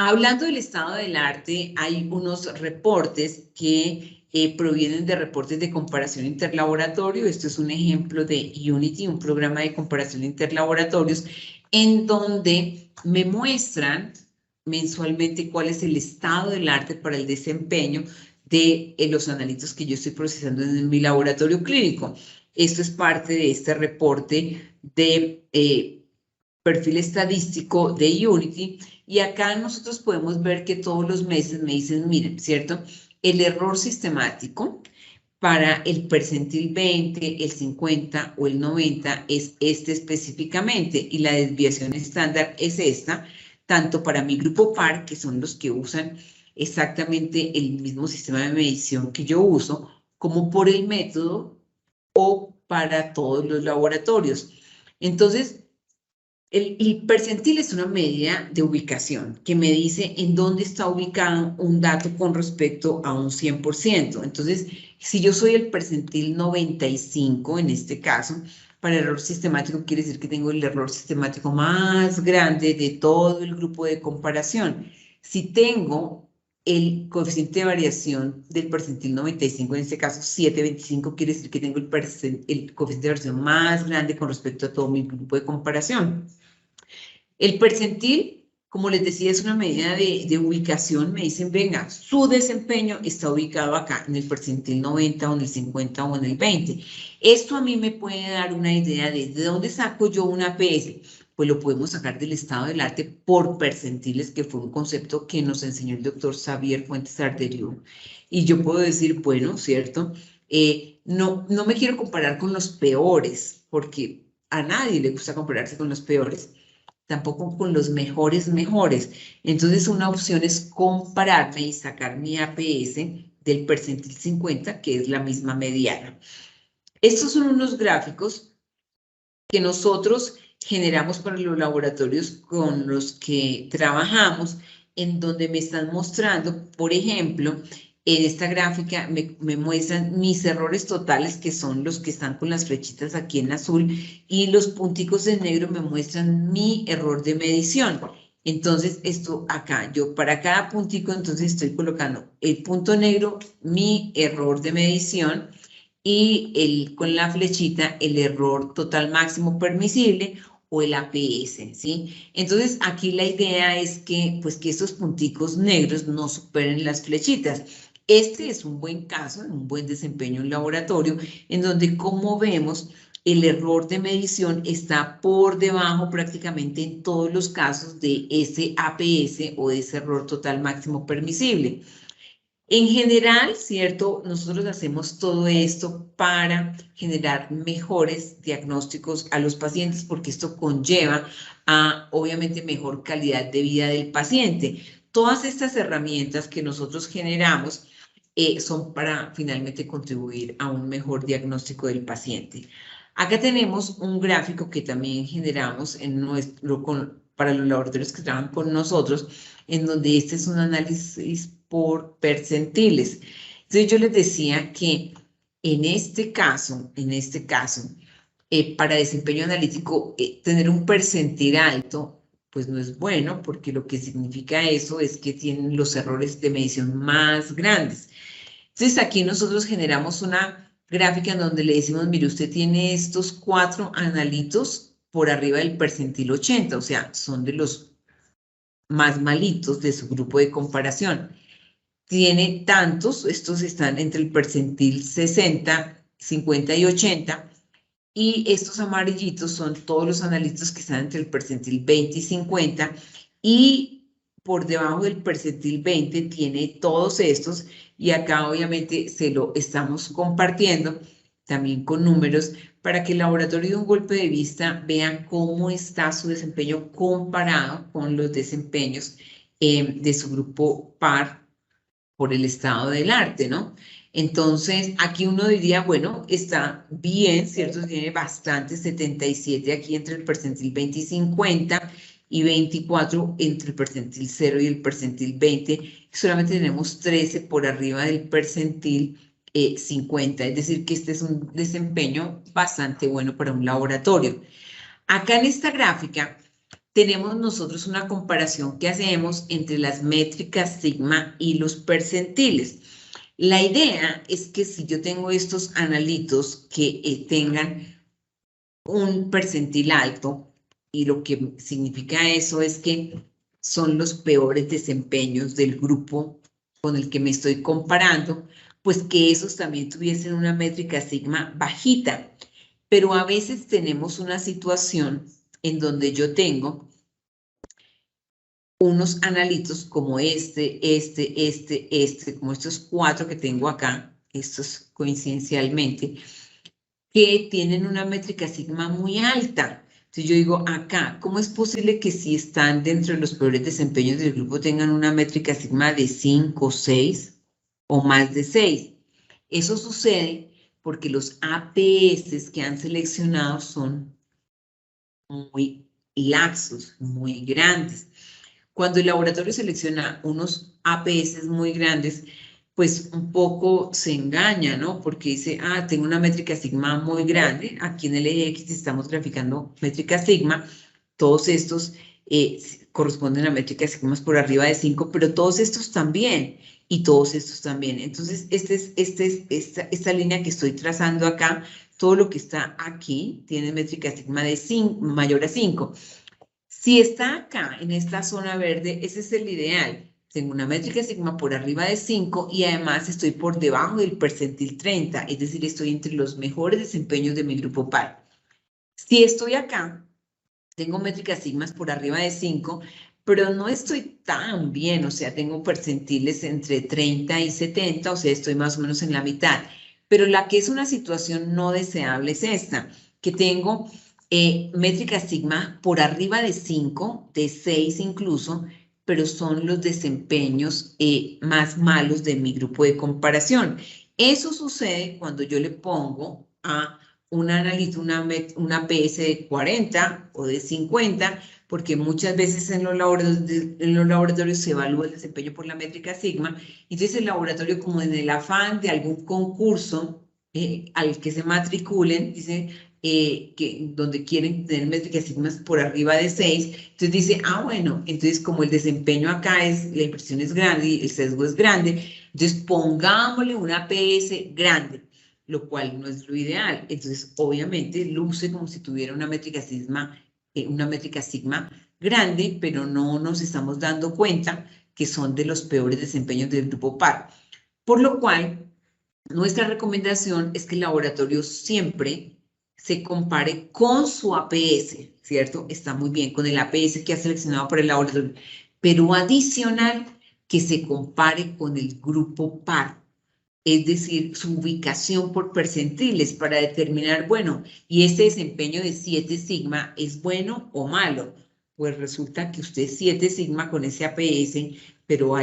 Hablando del estado del arte, hay unos reportes que provienen de reportes de comparación interlaboratorio. Esto es un ejemplo de Unity, un programa de comparación interlaboratorios, en donde me muestran mensualmente cuál es el estado del arte para el desempeño de los analíticos que yo estoy procesando en mi laboratorio clínico. Esto es parte de este reporte de perfil estadístico de Unity. Y acá nosotros podemos ver que todos los meses me dicen, miren, ¿cierto? El error sistemático para el percentil 20, el 50 o el 90 es este específicamente y la desviación estándar es esta, tanto para mi grupo PAR, que son los que usan exactamente el mismo sistema de medición que yo uso, como por el método o para todos los laboratorios. Entonces, el percentil es una medida de ubicación que me dice en dónde está ubicado un dato con respecto a un 100%. Entonces, si yo soy el percentil 95 en este caso, para error sistemático quiere decir que tengo el error sistemático más grande de todo el grupo de comparación. Si tengo el coeficiente de variación del percentil 95, en este caso 7.25, quiere decir que tengo el coeficiente de variación más grande con respecto a todo mi grupo de comparación. El percentil como les decía, es una medida de ubicación. Me dicen, venga, su desempeño está ubicado acá, en el percentil 90 o en el 50 o en el 20. Esto a mí me puede dar una idea de dónde saco yo una APS. Pues lo podemos sacar del estado del arte por percentiles, que fue un concepto que nos enseñó el doctor Xavier Fuentes Arderiu. Y yo puedo decir, bueno, ¿cierto? No me quiero comparar con los peores, porque a nadie le gusta compararse con los peores, tampoco con los mejores. Entonces, una opción es compararme y sacar mi APS del percentil 50, que es la misma mediana. Estos son unos gráficos que nosotros generamos para los laboratorios con los que trabajamos, en donde me están mostrando, por ejemplo, en esta gráfica me muestran mis errores totales, que son los que están con las flechitas aquí en azul, y los punticos en negro me muestran mi error de medición. Entonces, esto acá, yo para cada puntico, entonces estoy colocando el punto negro, mi error de medición, y con la flechita el error total máximo permisible o el APS, ¿sí? Entonces, aquí la idea es que, pues, que estos punticos negros no superen las flechitas. Este es un buen caso, un buen desempeño en laboratorio, en donde, como vemos, el error de medición está por debajo prácticamente en todos los casos de ese APS o de ese error total máximo permisible. En general, ¿cierto? Nosotros hacemos todo esto para generar mejores diagnósticos a los pacientes, porque esto conlleva a, obviamente, mejor calidad de vida del paciente. Todas estas herramientas que nosotros generamos son para finalmente contribuir a un mejor diagnóstico del paciente. Acá tenemos un gráfico que también generamos para los laboratorios que trabajan con nosotros, en donde este es un análisis por percentiles. Entonces yo les decía que en este caso, para desempeño analítico, tener un percentil alto, pues no es bueno, porque lo que significa eso es que tienen los errores de medición más grandes. Entonces aquí nosotros generamos una gráfica en donde le decimos, mire, usted tiene estos 4 analitos por arriba del percentil 80, o sea, son de los más malitos de su grupo de comparación. Tiene tantos, estos están entre el percentil 60, 50 y 80, y estos amarillitos son todos los analitos que están entre el percentil 20 y 50, y por debajo del percentil 20 tiene todos estos, y acá obviamente se lo estamos compartiendo también con números para que el laboratorio de un golpe de vista vea cómo está su desempeño comparado con los desempeños de su grupo par por el estado del arte, ¿no? Entonces, aquí uno diría, bueno, está bien, ¿cierto? Tiene bastante, 77 aquí entre el percentil 20 y 50, y 24 entre el percentil 0 y el percentil 20. Solamente tenemos 13 por arriba del percentil 50, es decir, que este es un desempeño bastante bueno para un laboratorio. Acá en esta gráfica tenemos nosotros una comparación que hacemos entre las métricas sigma y los percentiles. La idea es que si yo tengo estos analitos que tengan un percentil alto, y lo que significa eso es que son los peores desempeños del grupo con el que me estoy comparando, pues que esos también tuviesen una métrica sigma bajita. Pero a veces tenemos una situación en donde yo tengo unos analitos como como estos 4 que tengo acá, estos coincidencialmente, que tienen una métrica sigma muy alta. Entonces yo digo, acá, ¿cómo es posible que si están dentro de los peores desempeños del grupo tengan una métrica sigma de 5, 6 o más de 6? Eso sucede porque los APS que han seleccionado son muy laxos, muy grandes. Cuando el laboratorio selecciona unos APS muy grandes, pues un poco se engaña, ¿no? Porque dice, tengo una métrica sigma muy grande. Aquí en el eje X estamos graficando métrica sigma. Todos estos corresponden a métricas sigmas por arriba de 5, pero todos estos también, y todos estos también. Entonces, esta línea que estoy trazando acá, todo lo que está aquí tiene métrica sigma de 5, mayor a 5. Si está acá, en esta zona verde, ese es el ideal. Tengo una métrica sigma por arriba de 5 y además estoy por debajo del percentil 30, es decir, estoy entre los mejores desempeños de mi grupo par. Si estoy acá, tengo métricas sigmas por arriba de 5, pero no estoy tan bien, o sea, tengo percentiles entre 30 y 70, o sea, estoy más o menos en la mitad. Pero la que es una situación no deseable es esta, que tengo métrica sigma por arriba de 5, de 6 incluso, pero son los desempeños más malos de mi grupo de comparación. Eso sucede cuando yo le pongo a un analista, una PS de 40 o de 50, porque muchas veces en los laboratorios se evalúa el desempeño por la métrica sigma, entonces el laboratorio, como en el afán de algún concurso al que se matriculen, dice donde quieren tener métricas sigmas por arriba de 6, entonces dice, bueno, entonces como el desempeño acá la impresión es grande y el sesgo es grande, entonces pongámosle una PS grande, lo cual no es lo ideal. Entonces, obviamente, luce como si tuviera una métrica sigma grande, pero no nos estamos dando cuenta que son de los peores desempeños del grupo par. Por lo cual, nuestra recomendación es que el laboratorio siempre se compare con su APS, ¿cierto? Está muy bien, con el APS que ha seleccionado por el laboratorio, pero adicional que se compare con el grupo par, es decir, su ubicación por percentiles para determinar, bueno, ¿y este desempeño de 7 sigma es bueno o malo? Pues resulta que usted es 7 sigma con ese APS, pero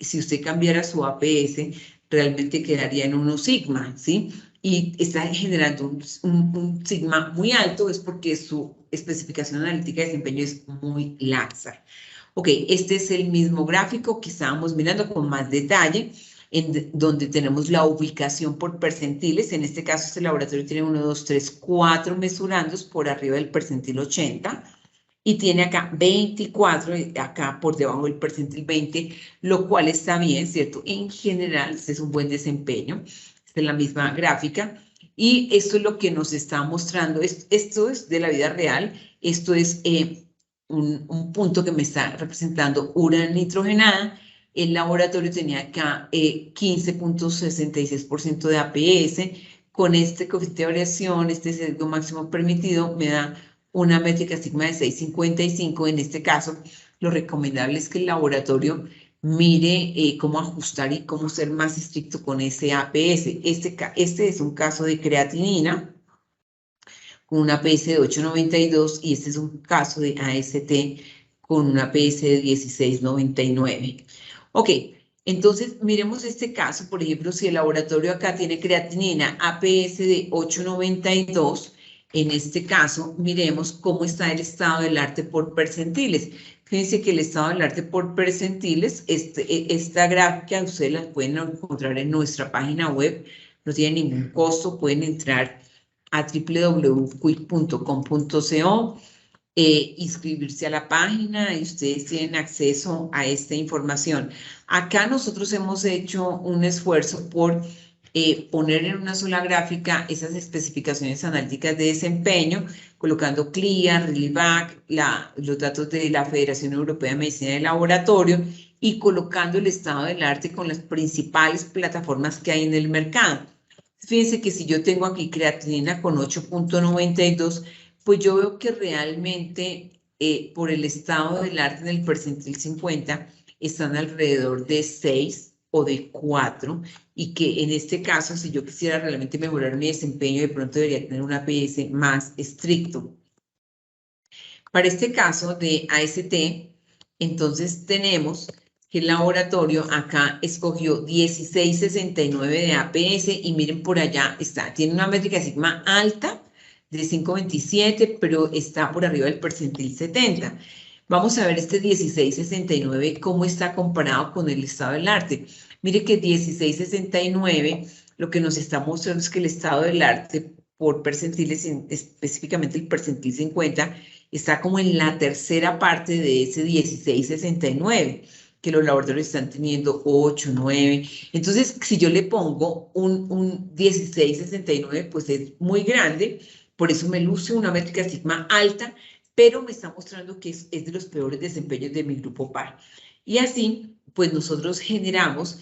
si usted cambiara su APS, realmente quedaría en 1 sigma, ¿sí? Y está generando un sigma muy alto, es porque su especificación analítica de desempeño es muy laxa. Ok, este es el mismo gráfico que estábamos mirando con más detalle, donde tenemos la ubicación por percentiles. En este caso, este laboratorio tiene 1, 2, 3, 4 mesurandos por arriba del percentil 80 y tiene acá 24, acá por debajo del percentil 20, lo cual está bien, ¿cierto? En general, este es un buen desempeño. Esta es la misma gráfica. Y esto es lo que nos está mostrando. Esto es de la vida real. Esto es un punto que me está representando urea nitrogenada. El laboratorio tenía acá 15.66% de APS. Con este coeficiente de variación, este sesgo máximo permitido, me da una métrica sigma de 6.55. En este caso, lo recomendable es que el laboratorio mire cómo ajustar y cómo ser más estricto con ese APS. Este es un caso de creatinina con una APS de 8.92 y este es un caso de AST con una APS de 16.99. Ok, entonces miremos este caso, por ejemplo, si el laboratorio acá tiene creatinina APS de 8.92, en este caso miremos cómo está el estado del arte por percentiles. Fíjense que el estado del arte por percentiles, esta gráfica ustedes la pueden encontrar en nuestra página web, no tiene ningún costo, pueden entrar a www.quick.com.co, inscribirse a la página y ustedes tienen acceso a esta información. Acá nosotros hemos hecho un esfuerzo por poner en una sola gráfica esas especificaciones analíticas de desempeño, colocando CLIA, RELIVAC, los datos de la Federación Europea de Medicina de Laboratorio y colocando el estado del arte con las principales plataformas que hay en el mercado. Fíjense que si yo tengo aquí creatinina con 8.92, pues yo veo que realmente por el estado del arte en el percentil 50 están alrededor de 6 o de 4 y que en este caso, si yo quisiera realmente mejorar mi desempeño, de pronto debería tener un APS más estricto. Para este caso de AST, entonces tenemos que el laboratorio acá escogió 16.69 de APS y miren por allá está, tiene una métrica sigma alta de 5.27, pero está por arriba del percentil 70. Vamos a ver este 16.69, cómo está comparado con el estado del arte. Mire que 16.69 lo que nos está mostrando es que el estado del arte por percentiles, específicamente el percentil 50, está como en la tercera parte de ese 16.69, que los laboratorios están teniendo 8, 9. Entonces, si yo le pongo un 16.69, pues es muy grande, por eso me luce una métrica sigma alta, pero me está mostrando que es de los peores desempeños de mi grupo par. Y así, pues nosotros generamos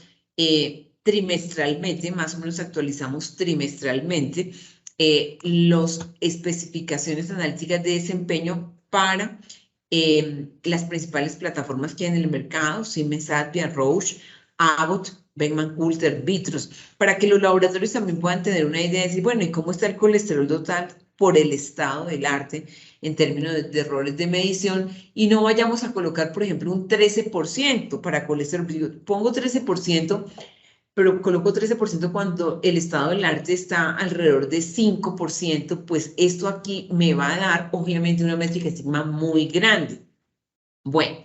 trimestralmente, más o menos actualizamos trimestralmente, las especificaciones analíticas de desempeño para las principales plataformas que hay en el mercado, Siemens, Advia, Roche, Abbott, Beckman Coulter, Vitros, para que los laboratorios también puedan tener una idea de decir, bueno, ¿y cómo está el colesterol total por el estado del arte en términos de errores de medición? Y no vayamos a colocar, por ejemplo, un 13% para colesterol. Pongo 13%, pero coloco 13% cuando el estado del arte está alrededor de 5%, pues esto aquí me va a dar, obviamente, una métrica sigma muy grande. Bueno,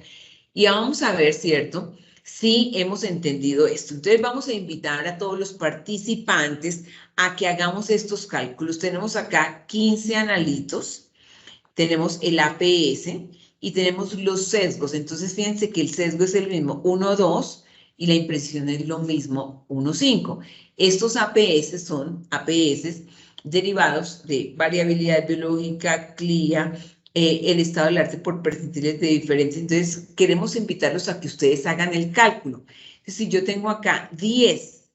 y vamos a ver, ¿cierto? Si hemos entendido esto. Entonces vamos a invitar a todos los participantes a que hagamos estos cálculos. Tenemos acá 15 analitos, tenemos el APS y tenemos los sesgos. Entonces fíjense que el sesgo es el mismo 1,2 y la impresión es lo mismo 1,5. Estos APS son APS derivados de variabilidad biológica, CLIA, el estado del arte por percentiles de diferencia. Entonces, queremos invitarlos a que ustedes hagan el cálculo. Entonces, si yo tengo acá 10,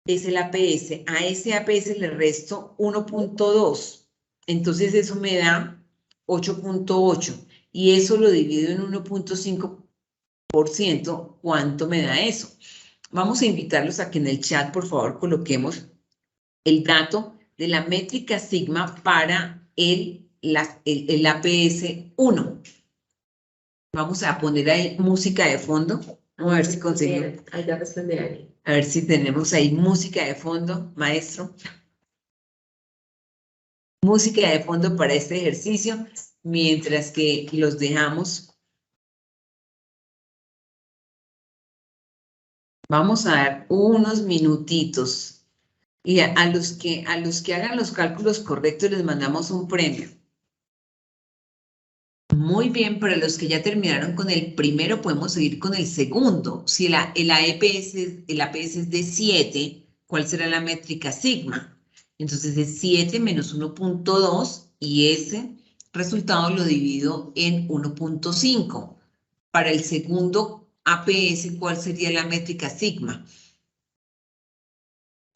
es el APS, a ese APS le resto 1,2. Entonces, eso me da 8,8. Y eso lo divido en 1,5%. ¿Cuánto me da eso? Vamos a invitarlos a que en el chat, por favor, coloquemos el dato de la métrica sigma para el APS 1. Vamos a poner ahí música de fondo. Vamos a ver si conseguimos. A ver si tenemos ahí música de fondo, maestro. Música de fondo para este ejercicio, mientras que los dejamos. Vamos a dar unos minutitos. Y a los que hagan los cálculos correctos les mandamos un premio. Muy bien, para los que ya terminaron con el primero, podemos seguir con el segundo. Si el APS es de 7, ¿cuál será la métrica sigma? Entonces es 7 menos 1,2 y ese resultado lo divido en 1,5. Para el segundo APS, ¿cuál sería la métrica sigma?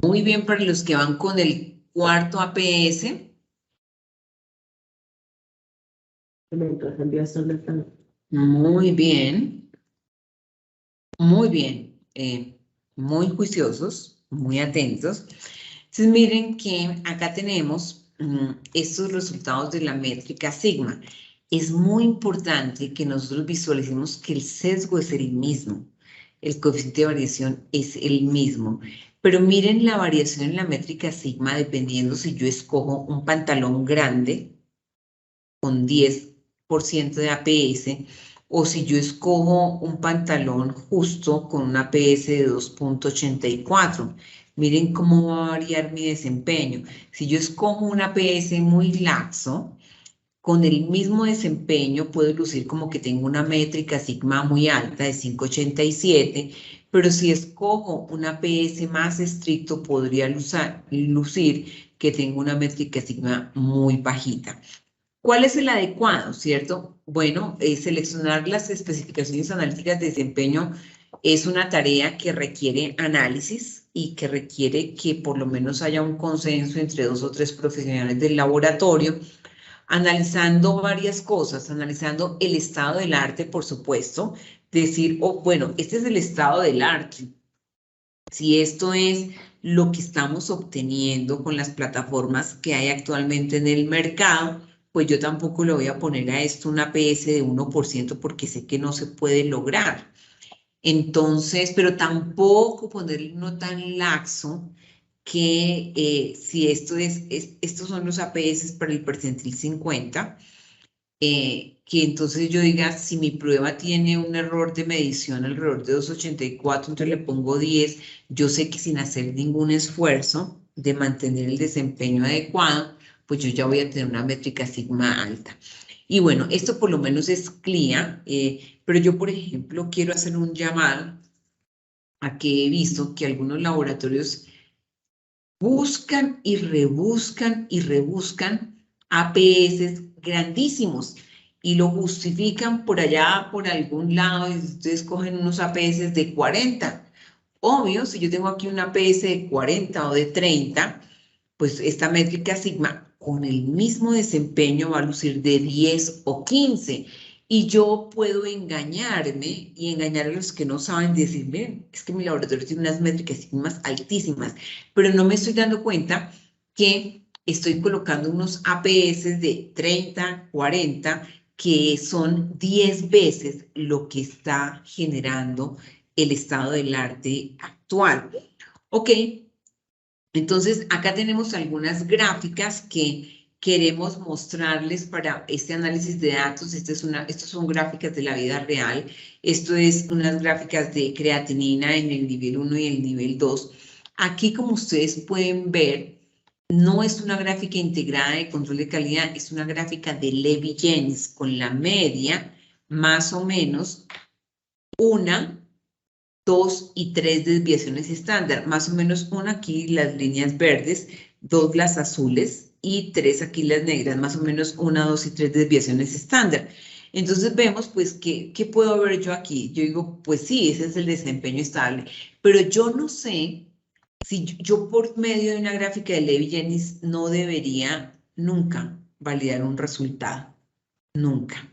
Muy bien, para los que van con el cuarto APS. Muy bien. Muy bien, muy juiciosos, muy atentos. Entonces miren que acá tenemos estos resultados de la métrica sigma. Es muy importante que nosotros visualicemos que el sesgo es el mismo, el coeficiente de variación es el mismo, pero miren la variación en la métrica sigma dependiendo si yo escojo un pantalón grande con 10% de APS, o si yo escojo un pantalón justo con una APS de 2,84. Miren cómo va a variar mi desempeño. Si yo escojo un APS muy laxo, con el mismo desempeño puedo lucir como que tengo una métrica sigma muy alta de 5,87, pero si escojo un APS más estricto podría lucir que tengo una métrica sigma muy bajita. ¿Cuál es el adecuado, cierto? Bueno, seleccionar las especificaciones analíticas de desempeño es una tarea que requiere análisis y que requiere que por lo menos haya un consenso entre 2 o 3 profesionales del laboratorio, analizando varias cosas, analizando el estado del arte, por supuesto, decir, oh, bueno, este es el estado del arte. Si esto es lo que estamos obteniendo con las plataformas que hay actualmente en el mercado, pues yo tampoco le voy a poner a esto una APS de 1% porque sé que no se puede lograr. Entonces, pero tampoco ponerle uno tan laxo que si estos son los APS para el percentil 50, que entonces yo diga, si mi prueba tiene un error de medición alrededor de 2,84, entonces le pongo 10, yo sé que sin hacer ningún esfuerzo de mantener el desempeño adecuado, pues yo ya voy a tener una métrica sigma alta. Y bueno, esto por lo menos es CLIA, pero yo, por ejemplo, quiero hacer un llamado a que he visto que algunos laboratorios buscan y rebuscan APS grandísimos y lo justifican por allá, por algún lado, y ustedes cogen unos APS de 40. Obvio, si yo tengo aquí una APS de 40 o de 30, pues esta métrica sigma con el mismo desempeño va a lucir de 10 o 15. Y yo puedo engañarme y engañar a los que no saben decir, miren, es que mi laboratorio tiene unas métricas sigmas altísimas, pero no me estoy dando cuenta que estoy colocando unos APS de 30, 40, que son 10 veces lo que está generando el estado del arte actual. Ok, entonces acá tenemos algunas gráficas que queremos mostrarles para este análisis de datos. Estas son gráficas de la vida real. Esto es unas gráficas de creatinina en el nivel 1 y el nivel 2. Aquí, como ustedes pueden ver, no es una gráfica integrada de control de calidad, es una gráfica de Levy-Jennings con la media, más o menos, 1, 2 y 3 desviaciones estándar, más o menos una aquí las líneas verdes, 2 las azules y 3 aquí las negras, más o menos 1, 2 y 3 desviaciones estándar. Entonces vemos pues ¿qué puedo ver yo aquí? Yo digo, pues sí, ese es el desempeño estable, pero yo no sé si yo por medio de una gráfica de Levy-Jennings no debería nunca validar un resultado, nunca.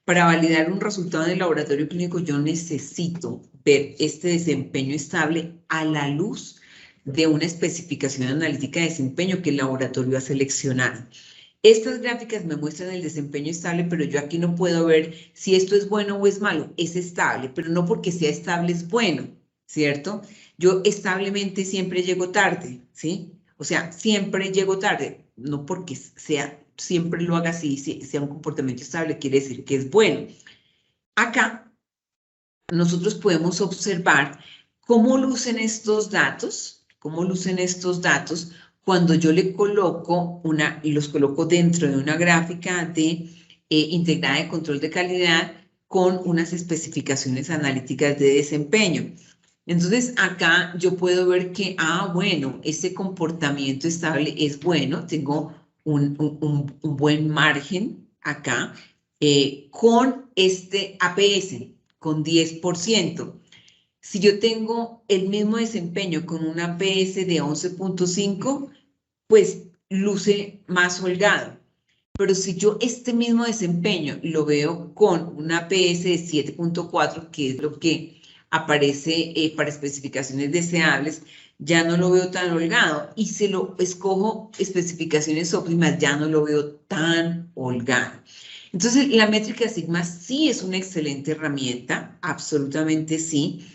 Para validar un resultado en el laboratorio clínico, yo necesito ver este desempeño estable a la luz de una especificación analítica de desempeño que el laboratorio ha seleccionado. Estas gráficas me muestran el desempeño estable, pero yo aquí no puedo ver si esto es bueno o es malo. Es estable, pero no porque sea estable es bueno, ¿cierto? Yo establemente siempre llego tarde, ¿sí? O sea, siempre llego tarde, no porque siempre lo haga así, sea un comportamiento estable, quiere decir que es bueno. Acá nosotros podemos observar cómo lucen estos datos, cuando yo le coloco los coloco dentro de una gráfica de integrada de control de calidad con unas especificaciones analíticas de desempeño. Entonces, acá yo puedo ver que, bueno, ese comportamiento estable es bueno, tengo un buen margen acá con este APS, con 10%. Si yo tengo el mismo desempeño con una APS de 11.5, pues luce más holgado. Pero si yo este mismo desempeño lo veo con una APS de 7.4, que es lo que aparece para especificaciones deseables, ya no lo veo tan holgado. Y si lo escojo especificaciones óptimas, ya no lo veo tan holgado. Entonces, la métrica sigma sí es una excelente herramienta, absolutamente sí.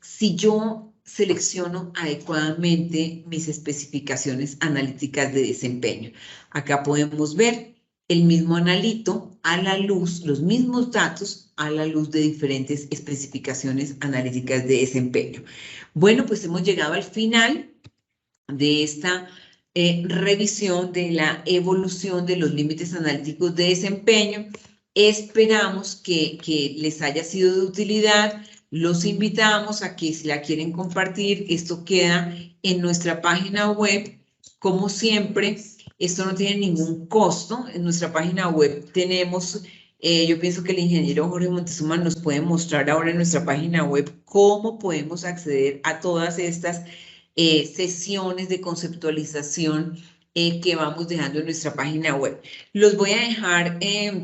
Si yo selecciono adecuadamente mis especificaciones analíticas de desempeño. Acá podemos ver el mismo analito a la luz, los mismos datos a la luz de diferentes especificaciones analíticas de desempeño. Bueno, pues hemos llegado al final de esta revisión de la evolución de los límites analíticos de desempeño. Esperamos que les haya sido de utilidad. Los invitamos a que si la quieren compartir, esto queda en nuestra página web. Como siempre, esto no tiene ningún costo. En nuestra página web tenemos, yo pienso que el ingeniero Jorge Montezuma nos puede mostrar ahora en nuestra página web cómo podemos acceder a todas estas sesiones de conceptualización que vamos dejando en nuestra página web. Los voy a dejar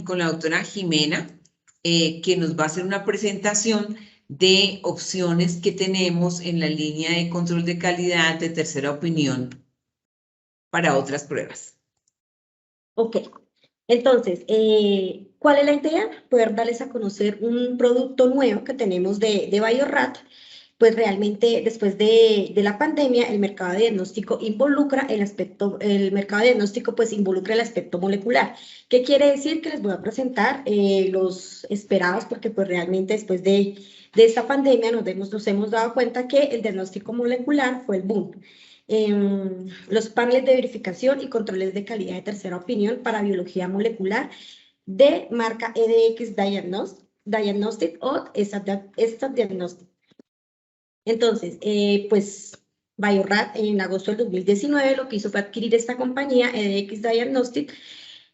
con la doctora Jimena, que nos va a hacer una presentación de opciones que tenemos en la línea de control de calidad de tercera opinión para otras pruebas. Ok, entonces, ¿cuál es la idea? Poder darles a conocer un producto nuevo que tenemos de Bio-Rad. Pues realmente después de la pandemia el mercado de diagnóstico involucra el mercado de diagnóstico pues involucra el aspecto molecular. ¿Qué quiere decir? Que les voy a presentar los esperados, porque pues realmente después de esta pandemia nos hemos dado cuenta que el diagnóstico molecular fue el boom. Los paneles de verificación y controles de calidad de tercera opinión para biología molecular de marca EDX Diagnostic o ESA Diagnostic. Entonces, pues Bio-Rad en agosto del 2019 lo que hizo fue adquirir esta compañía, EDX Diagnostic,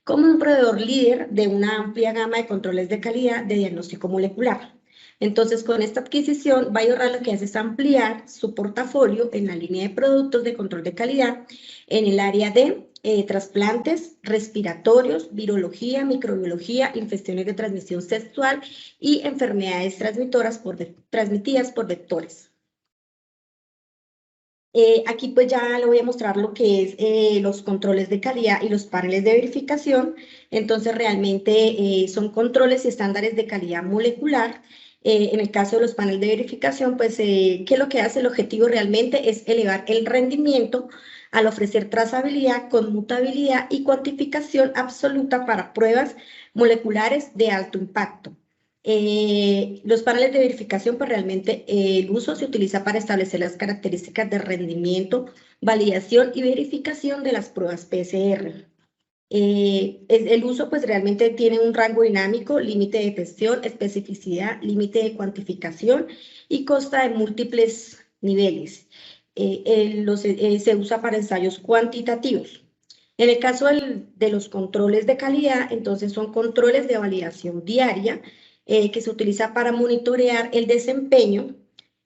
como un proveedor líder de una amplia gama de controles de calidad de diagnóstico molecular. Entonces, con esta adquisición, Bio-Rad lo que hace es ampliar su portafolio en la línea de productos de control de calidad en el área de trasplantes, respiratorios, virología, microbiología, infecciones de transmisión sexual y enfermedades transmitidas por vectores. Aquí pues ya le voy a mostrar lo que es los controles de calidad y los paneles de verificación. Entonces realmente son controles y estándares de calidad molecular. En el caso de los paneles de verificación, pues ¿qué es lo que hace? El objetivo realmente es elevar el rendimiento al ofrecer trazabilidad, conmutabilidad y cuantificación absoluta para pruebas moleculares de alto impacto. Los paneles de verificación, pues realmente el uso se utiliza para establecer las características de rendimiento, validación y verificación de las pruebas PCR. El uso pues realmente tiene un rango dinámico, límite de detección, especificidad, límite de cuantificación y consta de múltiples niveles. Se usa para ensayos cuantitativos. En el caso de los controles de calidad, entonces son controles de validación diaria que se utiliza para monitorear el desempeño,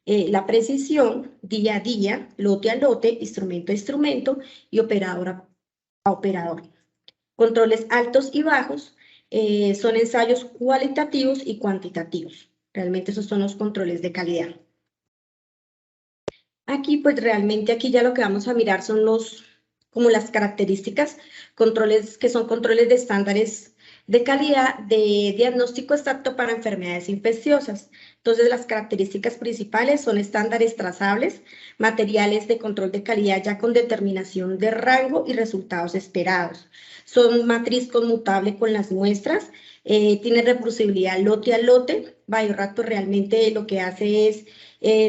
la precisión día a día, lote a lote, instrumento a instrumento y operador a operador. Controles altos y bajos son ensayos cualitativos y cuantitativos. Realmente esos son los controles de calidad. Aquí, pues realmente aquí ya lo que vamos a mirar son como las características, controles que son controles de estándares de calidad de diagnóstico exacto para enfermedades infecciosas. Entonces, las características principales son estándares trazables, materiales de control de calidad ya con determinación de rango y resultados esperados. Son matriz conmutable con las muestras, tiene reproducibilidad lote a lote. Bio-Rad pues, realmente lo que hace es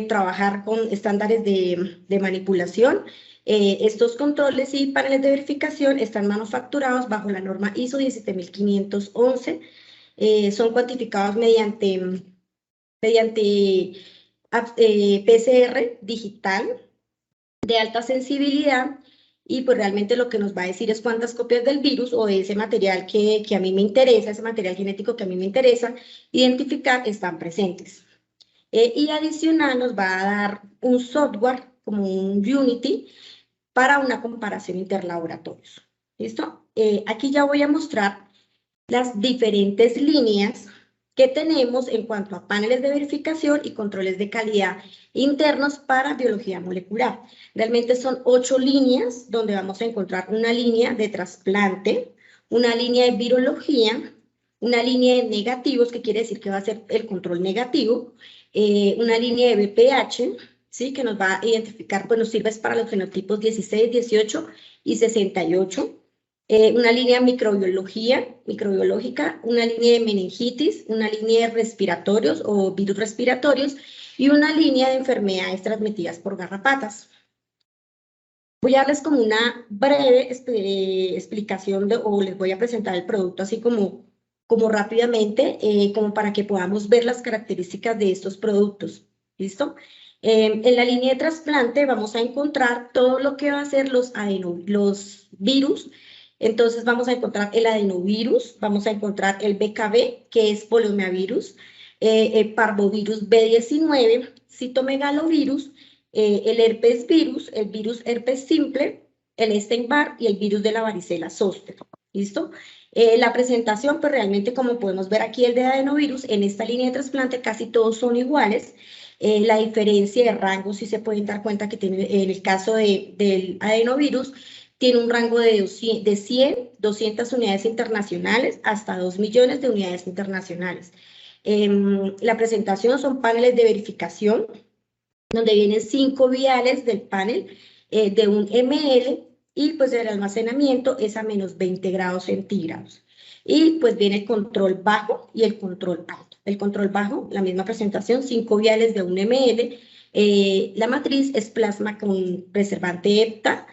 trabajar con estándares de manipulación. Estos controles y paneles de verificación están manufacturados bajo la norma ISO 17511. Son cuantificados mediante PCR digital de alta sensibilidad y pues realmente lo que nos va a decir es cuántas copias del virus o de ese material que a mí me interesa, ese material genético que a mí me interesa identificar están presentes. Y adicional nos va a dar un software como un Unity para una comparación interlaboratorios. ¿Listo? Aquí ya voy a mostrar las diferentes líneas que tenemos en cuanto a paneles de verificación y controles de calidad internos para biología molecular. Realmente son 8 líneas donde vamos a encontrar una línea de trasplante, una línea de virología, una línea de negativos, que quiere decir que va a ser el control negativo, una línea de BPH, ¿sí? Que nos va a identificar, pues nos sirve para los fenotipos 16, 18 y 68. Una línea microbiológica, una línea de meningitis, una línea de respiratorios o virus respiratorios y una línea de enfermedades transmitidas por garrapatas. Voy a darles como una breve explicación o les voy a presentar el producto así como rápidamente, como para que podamos ver las características de estos productos. ¿Listo? En la línea de trasplante vamos a encontrar todo lo que va a ser los virus. Entonces vamos a encontrar el adenovirus, vamos a encontrar el BKB, que es poliomielivirus, el parvovirus B19, citomegalovirus, el herpes virus, el virus herpes simple, el Epstein-Barr y el virus de la varicela zoster. ¿Listo? La presentación, pues realmente como podemos ver aquí el de adenovirus, en esta línea de trasplante casi todos son iguales. La diferencia de rango, si se pueden dar cuenta que tiene, en el caso del adenovirus, tiene un rango de 100, 200 unidades internacionales hasta 2 millones de unidades internacionales. La presentación son paneles de verificación, donde vienen 5 viales del panel de 1 ml y pues el almacenamiento es a menos 20 grados centígrados. Y pues viene el control bajo y el control alto. El control bajo, la misma presentación, 5 viales de 1 ml. La matriz es plasma con preservante EPTA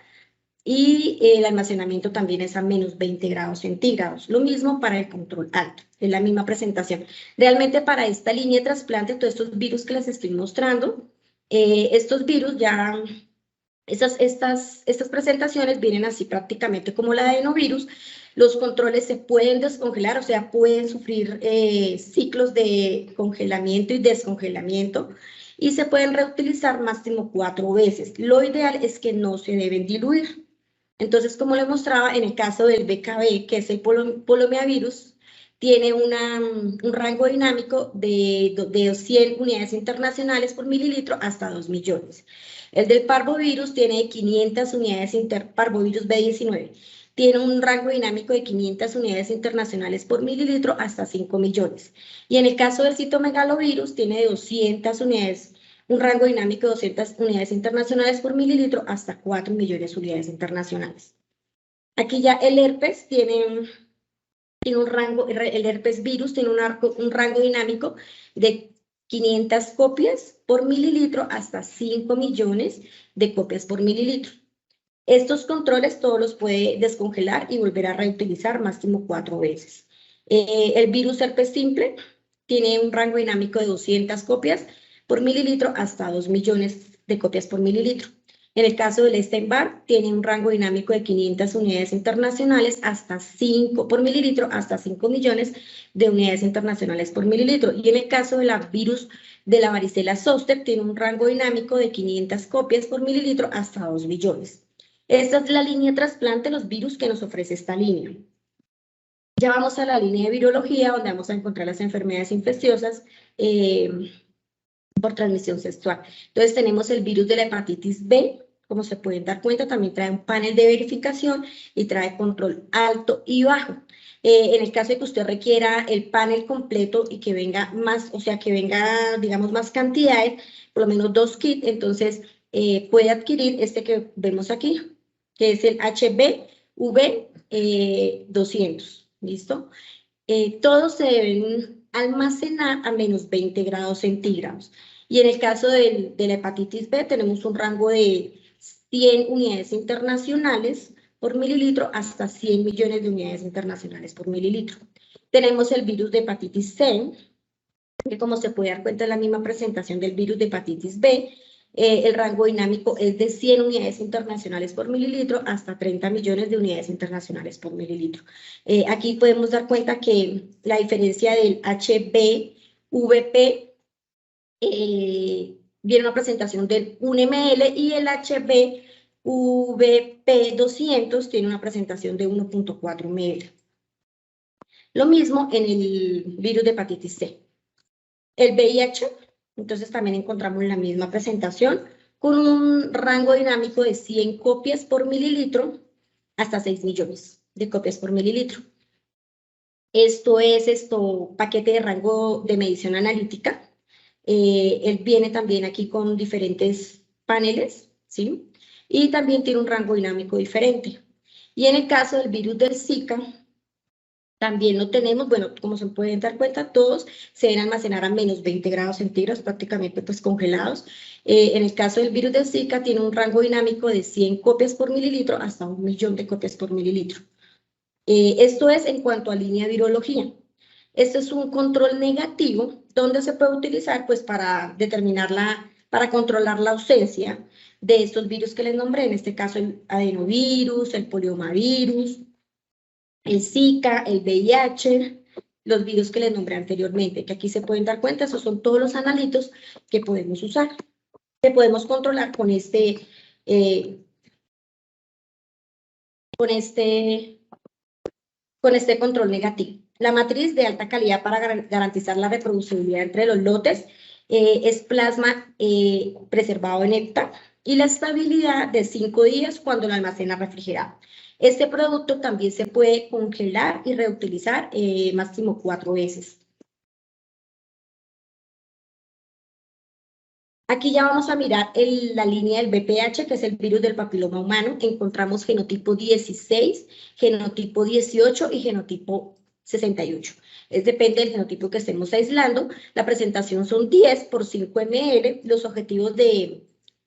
y el almacenamiento también es a menos 20 grados centígrados. Lo mismo para el control alto, es la misma presentación. Realmente para esta línea de trasplante, todos estos virus que les estoy mostrando, estos virus ya Estas presentaciones vienen así prácticamente como la de adenovirus. Los controles se pueden descongelar, o sea, pueden sufrir ciclos de congelamiento y descongelamiento y se pueden reutilizar máximo 4 veces. Lo ideal es que no se deben diluir. Entonces, como les mostraba, en el caso del BKB, que es el polomeavirus, tiene un rango dinámico de 100 unidades internacionales por mililitro hasta 2 millones. El del parvovirus tiene 500 unidades, parvovirus B19, tiene un rango dinámico de 500 unidades internacionales por mililitro hasta 5 millones. Y en el caso del citomegalovirus tiene 200 unidades, un rango dinámico de 200 unidades internacionales por mililitro hasta 4 millones de unidades internacionales. Aquí ya el herpes tiene un rango, el herpes virus tiene un rango dinámico de 500 copias por mililitro hasta 5 millones de copias por mililitro. Estos controles todos los puede descongelar y volver a reutilizar máximo 4 veces. El virus herpes simple tiene un rango dinámico de 200 copias por mililitro hasta 2 millones de copias por mililitro. En el caso del Epstein-Barr, tiene un rango dinámico de 500 unidades internacionales hasta 5 por mililitro, hasta 5 millones de unidades internacionales por mililitro. Y en el caso de la virus de la varicela zoster, tiene un rango dinámico de 500 copias por mililitro hasta 2 millones. Esta es la línea de trasplante, los virus que nos ofrece esta línea. Ya vamos a la línea de virología, donde vamos a encontrar las enfermedades infecciosas por transmisión sexual. Entonces tenemos el virus de la hepatitis B, como se pueden dar cuenta, también trae un panel de verificación y trae control alto y bajo. En el caso de que usted requiera el panel completo y que venga más, o sea, que venga, digamos, más cantidades, por lo menos 2 kits, entonces puede adquirir este que vemos aquí, que es el HBV200, ¿listo? Todos se deben almacenar a menos 20 grados centígrados. Y en el caso de la hepatitis B tenemos un rango de 100 unidades internacionales por mililitro hasta 100 millones de unidades internacionales por mililitro. Tenemos el virus de hepatitis C, que como se puede dar cuenta en la misma presentación del virus de hepatitis B, el rango dinámico es de 100 unidades internacionales por mililitro hasta 30 millones de unidades internacionales por mililitro. Aquí podemos dar cuenta que la diferencia del HBVP viene una presentación del 1 ml y el HBVP200 tiene una presentación de 1.4 ml. Lo mismo en el virus de hepatitis C. El VIH, entonces también encontramos la misma presentación con un rango dinámico de 100 copias por mililitro hasta 6 millones de copias por mililitro. Esto es paquete de rango de medición analítica. Él viene también aquí con diferentes paneles, ¿sí? Y también tiene un rango dinámico diferente. Y en el caso del virus del Zika, también lo tenemos, bueno, como se pueden dar cuenta, todos se deben almacenar a menos 20 grados centígrados, prácticamente pues congelados. En el caso del virus del Zika, tiene un rango dinámico de 100 copias por mililitro hasta 1 millón de copias por mililitro. Esto es en cuanto a línea de virología. Este es un control negativo donde se puede utilizar pues para para controlar la ausencia de estos virus que les nombré, en este caso el adenovirus, el poliomavirus, el Zika, el VIH, los virus que les nombré anteriormente, que aquí se pueden dar cuenta, esos son todos los analitos que podemos usar, que podemos controlar con este control negativo. La matriz de alta calidad para garantizar la reproducibilidad entre los lotes es plasma preservado en hecta y la estabilidad de 5 días cuando lo almacena refrigerado. Este producto también se puede congelar y reutilizar máximo 4 veces. Aquí ya vamos a mirar la línea del VPH, que es el virus del papiloma humano. Encontramos genotipo 16, genotipo 18 y genotipo 68. Depende del genotipo que estemos aislando. La presentación son 10 por 5 ml. Los objetivos de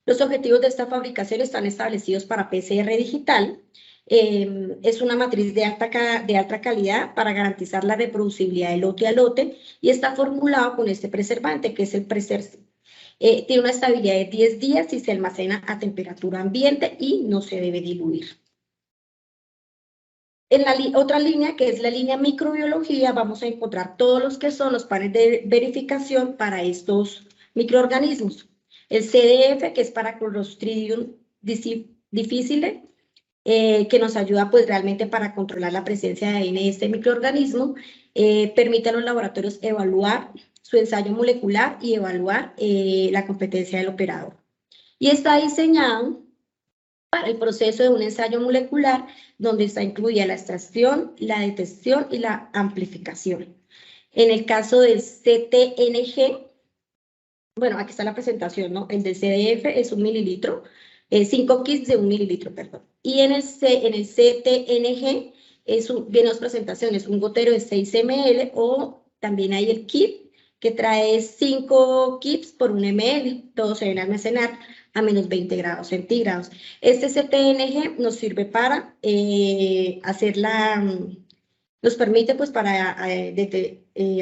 esta fabricación están establecidos para PCR digital. Es una matriz de alta calidad para garantizar la reproducibilidad de lote a lote y está formulado con este preservante, que es el Preserce. Tiene una estabilidad de 10 días y se almacena a temperatura ambiente y no se debe diluir. En la otra línea, que es la línea microbiología, vamos a encontrar todos los que son los paneles de verificación para estos microorganismos. El CDF, que es para Clostridium difficile, que nos ayuda pues realmente para controlar la presencia de ADN de este microorganismo, permite a los laboratorios evaluar su ensayo molecular y evaluar la competencia del operador. Y está diseñado para el proceso de un ensayo molecular donde está incluida la extracción, la detección y la amplificación. En el caso del CTNG, bueno, aquí está la presentación, ¿no? El del CDF es 1 mililitro, 5 kits de 1 mililitro, perdón. Y en el CTNG vienen las presentaciones, un gotero de 6 ml o también hay el kit que trae 5 kits por 1 ml, todos se deben almacenar a menos 20 grados centígrados. Este CTNG nos sirve para hacer nos permite pues para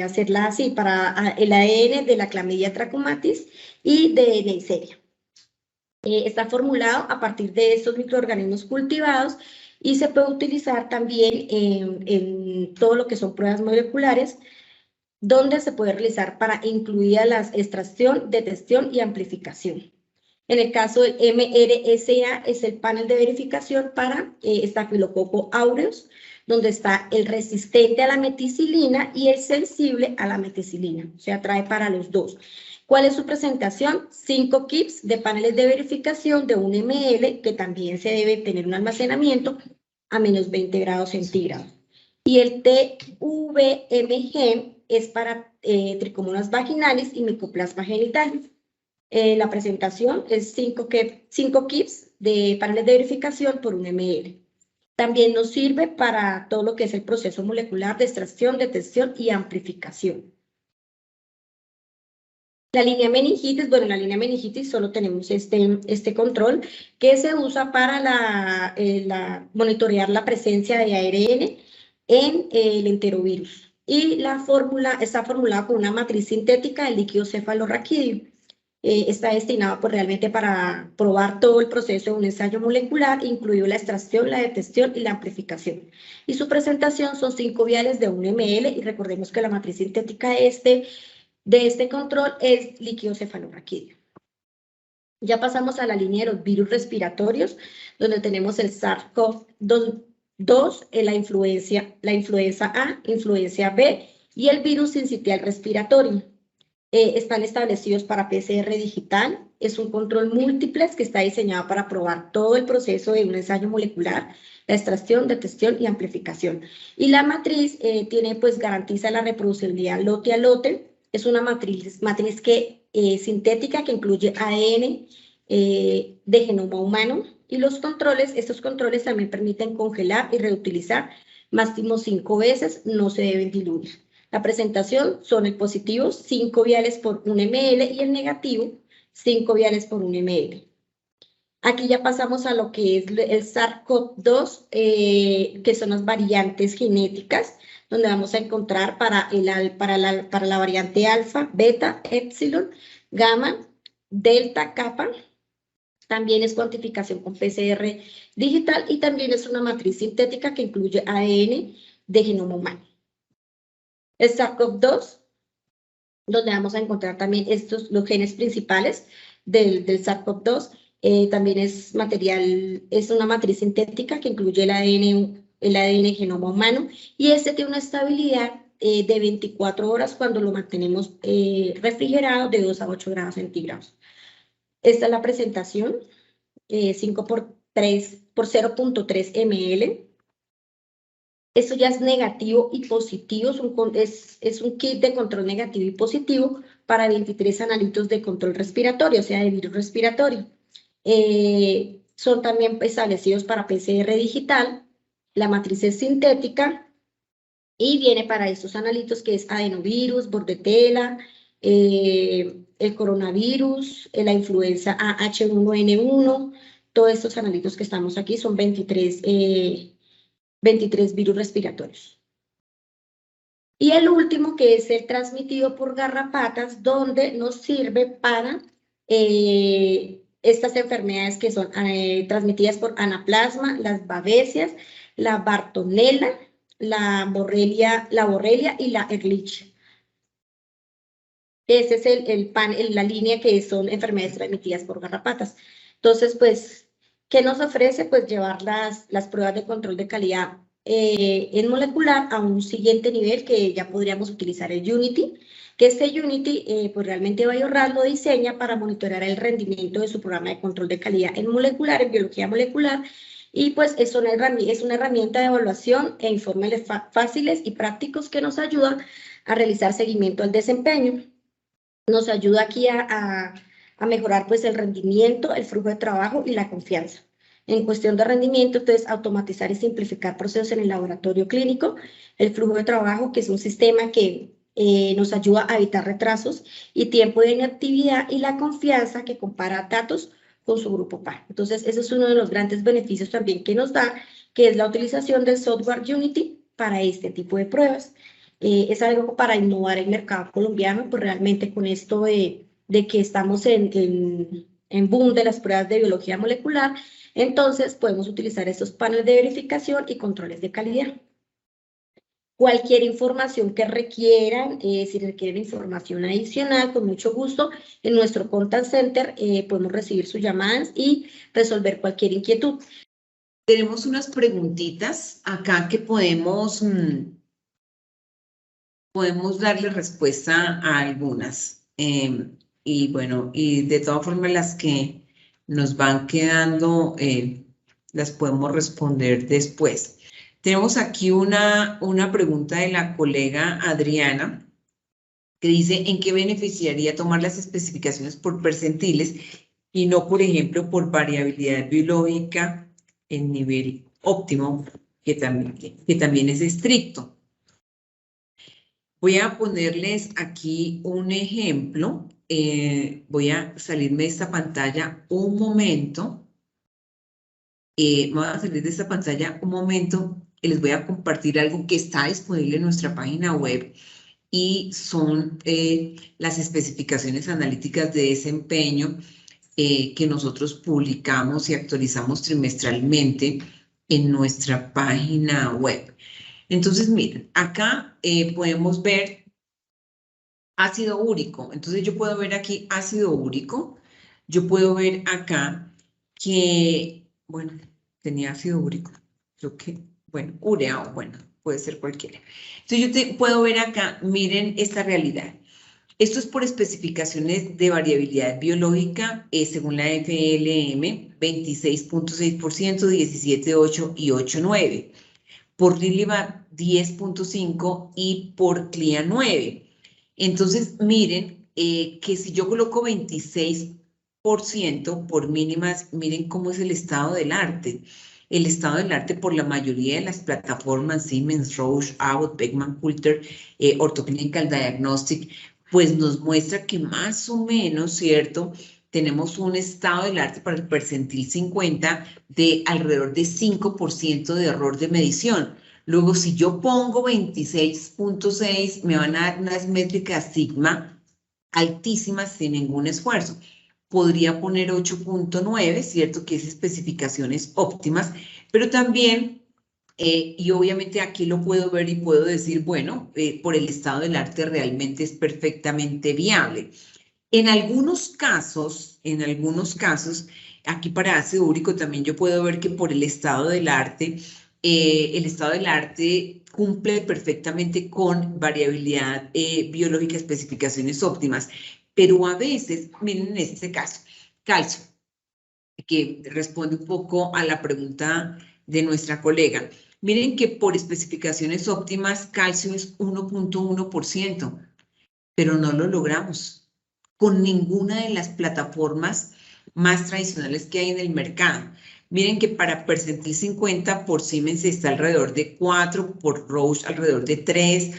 hacerla así, para el ADN de la Chlamydia trachomatis y de Neisseria. Está formulado a partir de estos microorganismos cultivados y se puede utilizar también en todo lo que son pruebas moleculares, donde se puede realizar para incluir la extracción, detección y amplificación. En el caso del MRSA es el panel de verificación para Staphylococcus aureus, donde está el resistente a la meticilina y el sensible a la meticilina, o sea, trae para los dos. ¿Cuál es su presentación? 5 kits de paneles de verificación de 1 ml, que también se debe tener un almacenamiento a menos 20 grados centígrados. Y el TVMG es para tricomonas vaginales y micoplasma genitales. La presentación es 5 kits de paneles de verificación por 1 ml. También nos sirve para todo lo que es el proceso molecular de extracción, detección y amplificación. La línea meningitis, bueno, en la línea meningitis solo tenemos este control que se usa para monitorear la presencia de ARN en el enterovirus. Y la fórmula está formulada con una matriz sintética del líquido cefalorraquídeo. Está destinado pues, realmente para probar todo el proceso de un ensayo molecular, incluido la extracción, la detección y la amplificación. Y su presentación son 5 viales de 1 ml y recordemos que la matriz sintética de este control es líquido cefalorraquídeo. Ya pasamos a la línea de los virus respiratorios, donde tenemos el SARS-CoV-2, la influenza A, influenza B y el virus sincitial respiratorio. Están establecidos para PCR digital, es un control múltiples que está diseñado para probar todo el proceso de un ensayo molecular, la extracción, detección y amplificación. Y la matriz pues garantiza la reproducibilidad lote a lote, es una matriz sintética que incluye ADN de genoma humano y estos controles también permiten congelar y reutilizar máximo 5 veces, no se deben diluir. La presentación son el positivo 5 viales por 1 ml y el negativo 5 viales por 1 ml. Aquí ya pasamos a lo que es el SARS-CoV-2, que son las variantes genéticas, donde vamos a encontrar para la variante alfa, beta, epsilon, gamma, delta, kappa. También es cuantificación con PCR digital y también es una matriz sintética que incluye ADN de genoma humano. El SARS-CoV-2, donde vamos a encontrar también los genes principales del SARS-CoV-2, también es una matriz sintética que incluye el ADN genoma humano y este tiene una estabilidad de 24 horas cuando lo mantenemos refrigerado de 2 a 8 grados centígrados. Esta es la presentación, 5 por 0.3 ml. Esto ya es negativo y positivo, es un kit de control negativo y positivo para 23 analitos de control respiratorio, o sea, de virus respiratorio. Son también establecidos para PCR digital, la matriz es sintética y viene para estos analitos que es adenovirus, bordetela, el coronavirus, la influenza H1N1, todos estos analitos que estamos aquí son 23 virus respiratorios. Y el último, que es el transmitido por garrapatas, donde nos sirve para estas enfermedades que son transmitidas por anaplasma, las babesias, la bartonella, la borrelia y la Ehrlich. Ese es la línea que son enfermedades transmitidas por garrapatas. Entonces, pues, ¿qué nos ofrece? Pues llevar las pruebas de control de calidad en molecular a un siguiente nivel que ya podríamos utilizar el Unity, que este Unity, pues realmente Biorad lo diseña para monitorear el rendimiento de su programa de control de calidad en molecular, en biología molecular, y pues es una herramienta de evaluación e informes fáciles y prácticos que nos ayudan a realizar seguimiento al desempeño. Nos ayuda aquí a mejorar pues el rendimiento, el flujo de trabajo y la confianza. En cuestión de rendimiento, entonces, automatizar y simplificar procesos en el laboratorio clínico, el flujo de trabajo, que es un sistema que nos ayuda a evitar retrasos y tiempo de inactividad, y la confianza, que compara datos con su grupo par. Entonces, ese es uno de los grandes beneficios también que nos da, que es la utilización del software Unity para este tipo de pruebas. Es algo para innovar el mercado colombiano, pues realmente con esto de que estamos en boom de las pruebas de biología molecular, entonces podemos utilizar estos paneles de verificación y controles de calidad. Cualquier información que requieran, si requieren información adicional, con mucho gusto, en nuestro contact center podemos recibir sus llamadas y resolver cualquier inquietud. Tenemos unas preguntitas acá que podemos darle respuesta a algunas. Y bueno, y de todas formas las que nos van quedando las podemos responder después. Tenemos aquí una pregunta de la colega Adriana que dice: ¿en qué beneficiaría tomar las especificaciones por percentiles y no, por ejemplo, por variabilidad biológica en nivel óptimo, que también es estricto? Voy a ponerles aquí un ejemplo. Voy a salirme de esta pantalla un momento. Voy a salir de esta pantalla un momento y les voy a compartir algo que está disponible en nuestra página web, y son las especificaciones analíticas de desempeño que nosotros publicamos y actualizamos trimestralmente en nuestra página web. Entonces, miren, acá podemos ver ácido úrico. Entonces, yo puedo ver aquí ácido úrico. Yo puedo ver acá que, bueno, tenía ácido úrico. Creo que, bueno, urea, o bueno, puede ser cualquiera. Entonces, yo puedo ver acá, miren esta realidad. Esto es por especificaciones de variabilidad biológica según la FLM, 26.6%, 17.8 y 8.9. Por Lilibad 10.5 y por CLIA 9. Entonces, miren que si yo coloco 26% por mínimas, miren cómo es el estado del arte. El estado del arte por la mayoría de las plataformas, Siemens, Roche, Abbott, Beckman Coulter, Orthoclinical Diagnostic, pues nos muestra que más o menos, ¿cierto?, tenemos un estado del arte para el percentil 50 de alrededor de 5% de error de medición. Luego, si yo pongo 26.6, me van a dar unas métricas sigma altísimas sin ningún esfuerzo. Podría poner 8.9, ¿cierto?, que es especificaciones óptimas, pero también, y obviamente aquí lo puedo ver y puedo decir, bueno, por el estado del arte realmente es perfectamente viable. En algunos casos, aquí para ácido úrico también yo puedo ver que por el estado del arte cumple perfectamente con variabilidad biológica, especificaciones óptimas, pero a veces, miren en este caso, calcio, que responde un poco a la pregunta de nuestra colega. Miren que por especificaciones óptimas, calcio es 1.1%, pero no lo logramos con ninguna de las plataformas más tradicionales que hay en el mercado. Miren que para percentil 50 por Siemens está alrededor de 4, por Roche alrededor de 3,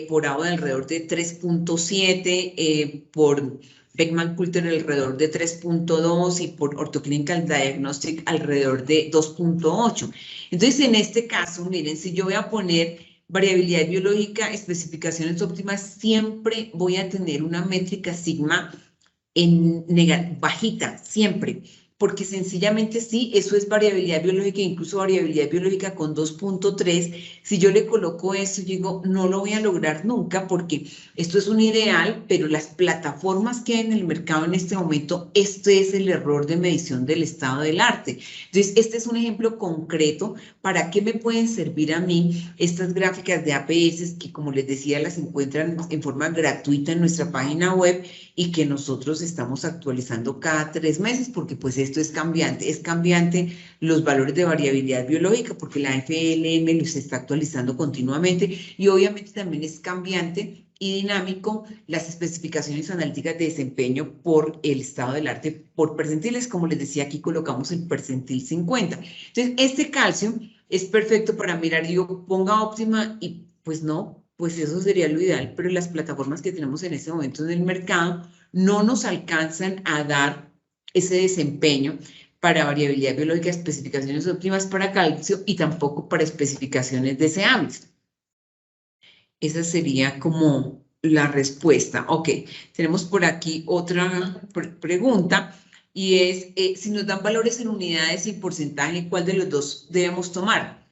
por Abbott alrededor de 3.7, por Beckman Coulter alrededor de 3.2 y por Orthoclinical Diagnostic alrededor de 2.8. Entonces, en este caso, miren, si yo voy a poner variabilidad biológica, especificaciones óptimas, siempre voy a tener una métrica sigma bajita, siempre, porque sencillamente sí, eso es variabilidad biológica, incluso variabilidad biológica con 2.3. Si yo le coloco eso, yo digo, no lo voy a lograr nunca porque esto es un ideal, pero las plataformas que hay en el mercado en este momento, este es el error de medición del estado del arte. Entonces, este es un ejemplo concreto para qué me pueden servir a mí estas gráficas de APS que, como les decía, las encuentran en forma gratuita en nuestra página web y que nosotros estamos actualizando cada 3 meses porque pues esto es cambiante los valores de variabilidad biológica porque la FLM los está actualizando continuamente y obviamente también es cambiante y dinámico las especificaciones analíticas de desempeño por el estado del arte por percentiles, como les decía, aquí colocamos el percentil 50. Entonces, este calcio es perfecto para mirar, digo, ponga óptima y pues no, pues eso sería lo ideal, pero las plataformas que tenemos en este momento en el mercado no nos alcanzan a dar ese desempeño para variabilidad biológica, especificaciones óptimas para calcio y tampoco para especificaciones deseables. Esa sería como la respuesta. Ok, tenemos por aquí otra pregunta y es, si nos dan valores en unidades y porcentaje, ¿cuál de los dos debemos tomar?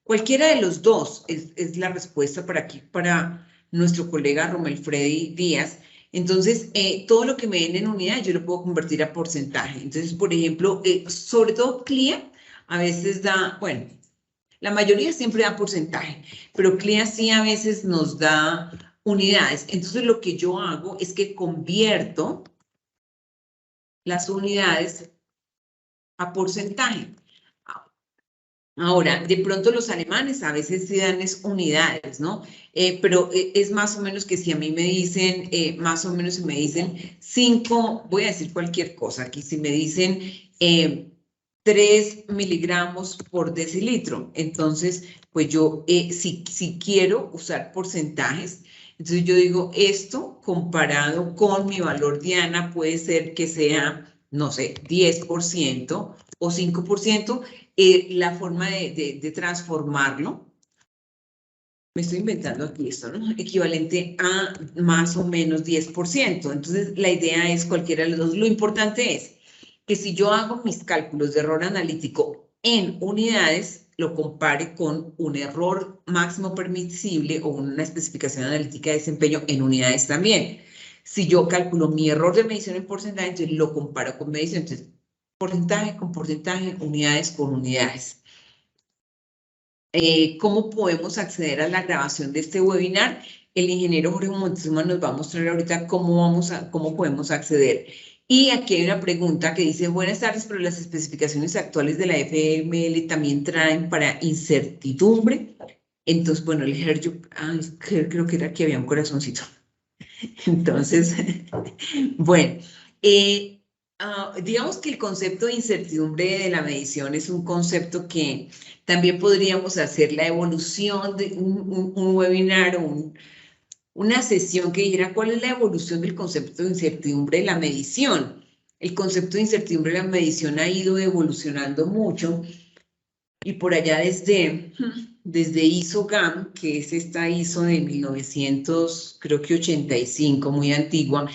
Cualquiera de los dos es la respuesta para aquí, para nuestro colega Romel Freddy Díaz. Entonces, todo lo que me den en unidad yo lo puedo convertir a porcentaje. Entonces, por ejemplo, sobre todo CLIA a veces da, bueno, la mayoría siempre da porcentaje, pero CLIA sí a veces nos da unidades. Entonces, lo que yo hago es que convierto las unidades a porcentaje. Ahora, de pronto los alemanes a veces sí dan unidades, ¿no? Pero es más o menos que si a mí me dicen, más o menos si me dicen 5, voy a decir cualquier cosa aquí, si me dicen 3 miligramos por decilitro, entonces, pues yo, si quiero usar porcentajes, entonces yo digo, esto comparado con mi valor diana puede ser que sea, no sé, 10% o 5%. La forma de transformarlo, me estoy inventando aquí esto, ¿no? Equivalente a más o menos 10%. Entonces, la idea es cualquiera de los dos. Lo importante es que si yo hago mis cálculos de error analítico en unidades, lo compare con un error máximo permisible o una especificación analítica de desempeño en unidades también. Si yo calculo mi error de medición en porcentaje, entonces lo comparo con medición. Entonces, porcentaje con porcentaje, unidades con unidades. ¿Cómo podemos acceder a la grabación de este webinar? El ingeniero Jorge Montezuma nos va a mostrar ahorita cómo podemos acceder. Y aquí hay una pregunta que dice, buenas tardes, pero las especificaciones actuales de la FML también traen para incertidumbre. Entonces, bueno, el creo que era que había un corazoncito. Entonces, bueno, digamos que el concepto de incertidumbre de la medición es un concepto que también podríamos hacer la evolución de un webinar o una sesión que dijera cuál es la evolución del concepto de incertidumbre de la medición. El concepto de incertidumbre de la medición ha ido evolucionando mucho y por allá desde ISO-GAM, que es esta ISO de 1985, muy antigua,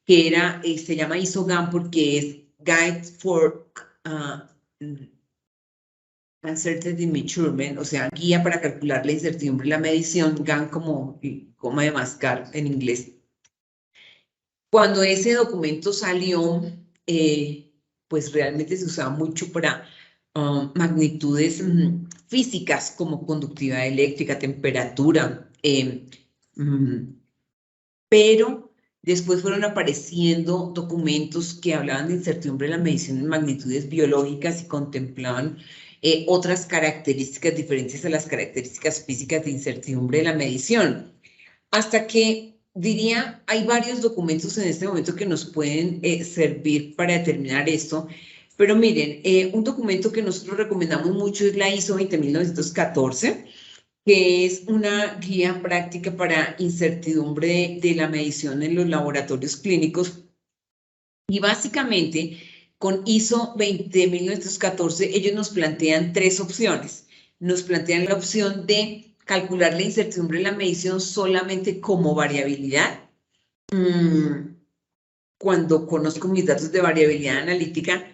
que se llama ISO-GAM porque es Guide for Uncertainty Measurement, o sea, guía para calcular la incertidumbre y la medición, GAM como coma de mascar en inglés. Cuando ese documento salió, pues realmente se usaba mucho para magnitudes físicas como conductividad eléctrica, temperatura, pero después fueron apareciendo documentos que hablaban de incertidumbre de la medición en magnitudes biológicas y contemplaban otras características diferentes a las características físicas de incertidumbre de la medición. Hasta que, diría, hay varios documentos en este momento que nos pueden servir para determinar esto. Pero miren, un documento que nosotros recomendamos mucho es la ISO 20914, que es una guía práctica para incertidumbre de la medición en los laboratorios clínicos. Y básicamente, con ISO 20914, ellos nos plantean 3 opciones. Nos plantean la opción de calcular la incertidumbre de la medición solamente como variabilidad. cuando conozco mis datos de variabilidad analítica,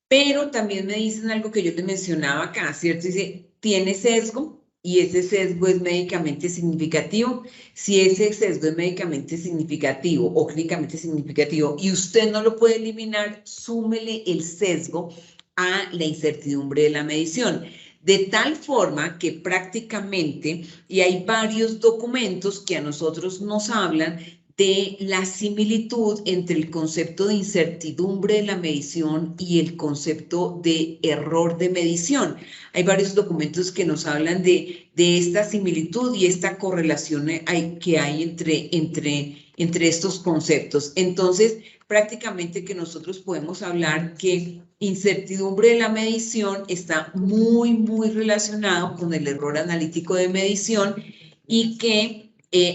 pero también me dicen algo que yo te mencionaba acá, ¿cierto? Dice, tiene sesgo y ese sesgo es médicamente significativo. Si ese sesgo es médicamente significativo o clínicamente significativo y usted no lo puede eliminar, súmele el sesgo a la incertidumbre de la medición. De tal forma que prácticamente, y hay varios documentos que a nosotros nos hablan de la similitud entre el concepto de incertidumbre de la medición y el concepto de error de medición. Hay varios documentos que nos hablan de esta similitud y esta correlación que hay entre estos conceptos. Entonces, prácticamente que nosotros podemos hablar que incertidumbre de la medición está muy relacionado con el error analítico de medición y que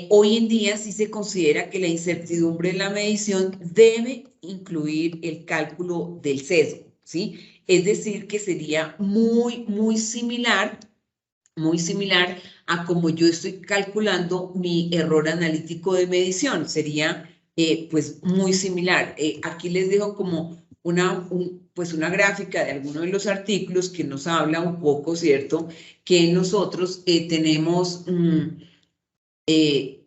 hoy en día sí se considera que la incertidumbre en la medición debe incluir el cálculo del sesgo, ¿sí? Es decir, que sería muy similar a como yo estoy calculando mi error analítico de medición. Sería, pues, muy similar. Aquí les dejo como una gráfica de algunos de los artículos que nos habla un poco, ¿cierto? Que nosotros tenemos...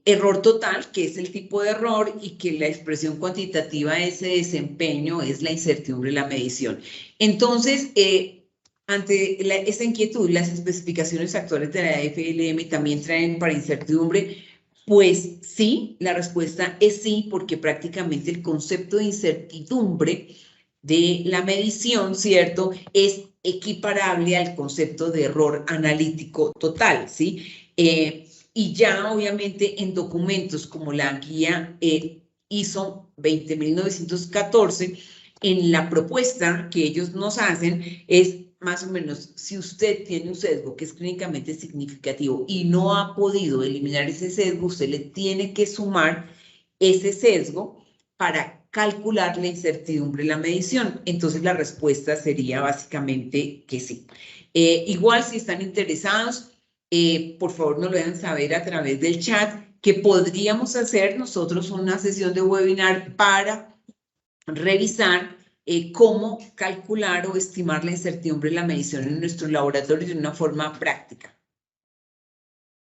error total, que es el tipo de error, y que la expresión cuantitativa de ese desempeño es la incertidumbre de la medición. Entonces, ante esta inquietud, las especificaciones actuales de la FLM también traen para incertidumbre. Pues sí, la respuesta es sí, porque prácticamente el concepto de incertidumbre de la medición, ¿cierto?, es equiparable al concepto de error analítico total, ¿sí? Y ya obviamente en documentos como la guía ISO 20914, en la propuesta que ellos nos hacen es más o menos, si usted tiene un sesgo que es clínicamente significativo y no ha podido eliminar ese sesgo, usted le tiene que sumar ese sesgo para calcular la incertidumbre de la medición. Entonces la respuesta sería básicamente que sí. Igual si están interesados, por favor nos lo dejan saber a través del chat, que podríamos hacer nosotros una sesión de webinar para revisar cómo calcular o estimar la incertidumbre de la medición en nuestro laboratorio de una forma práctica.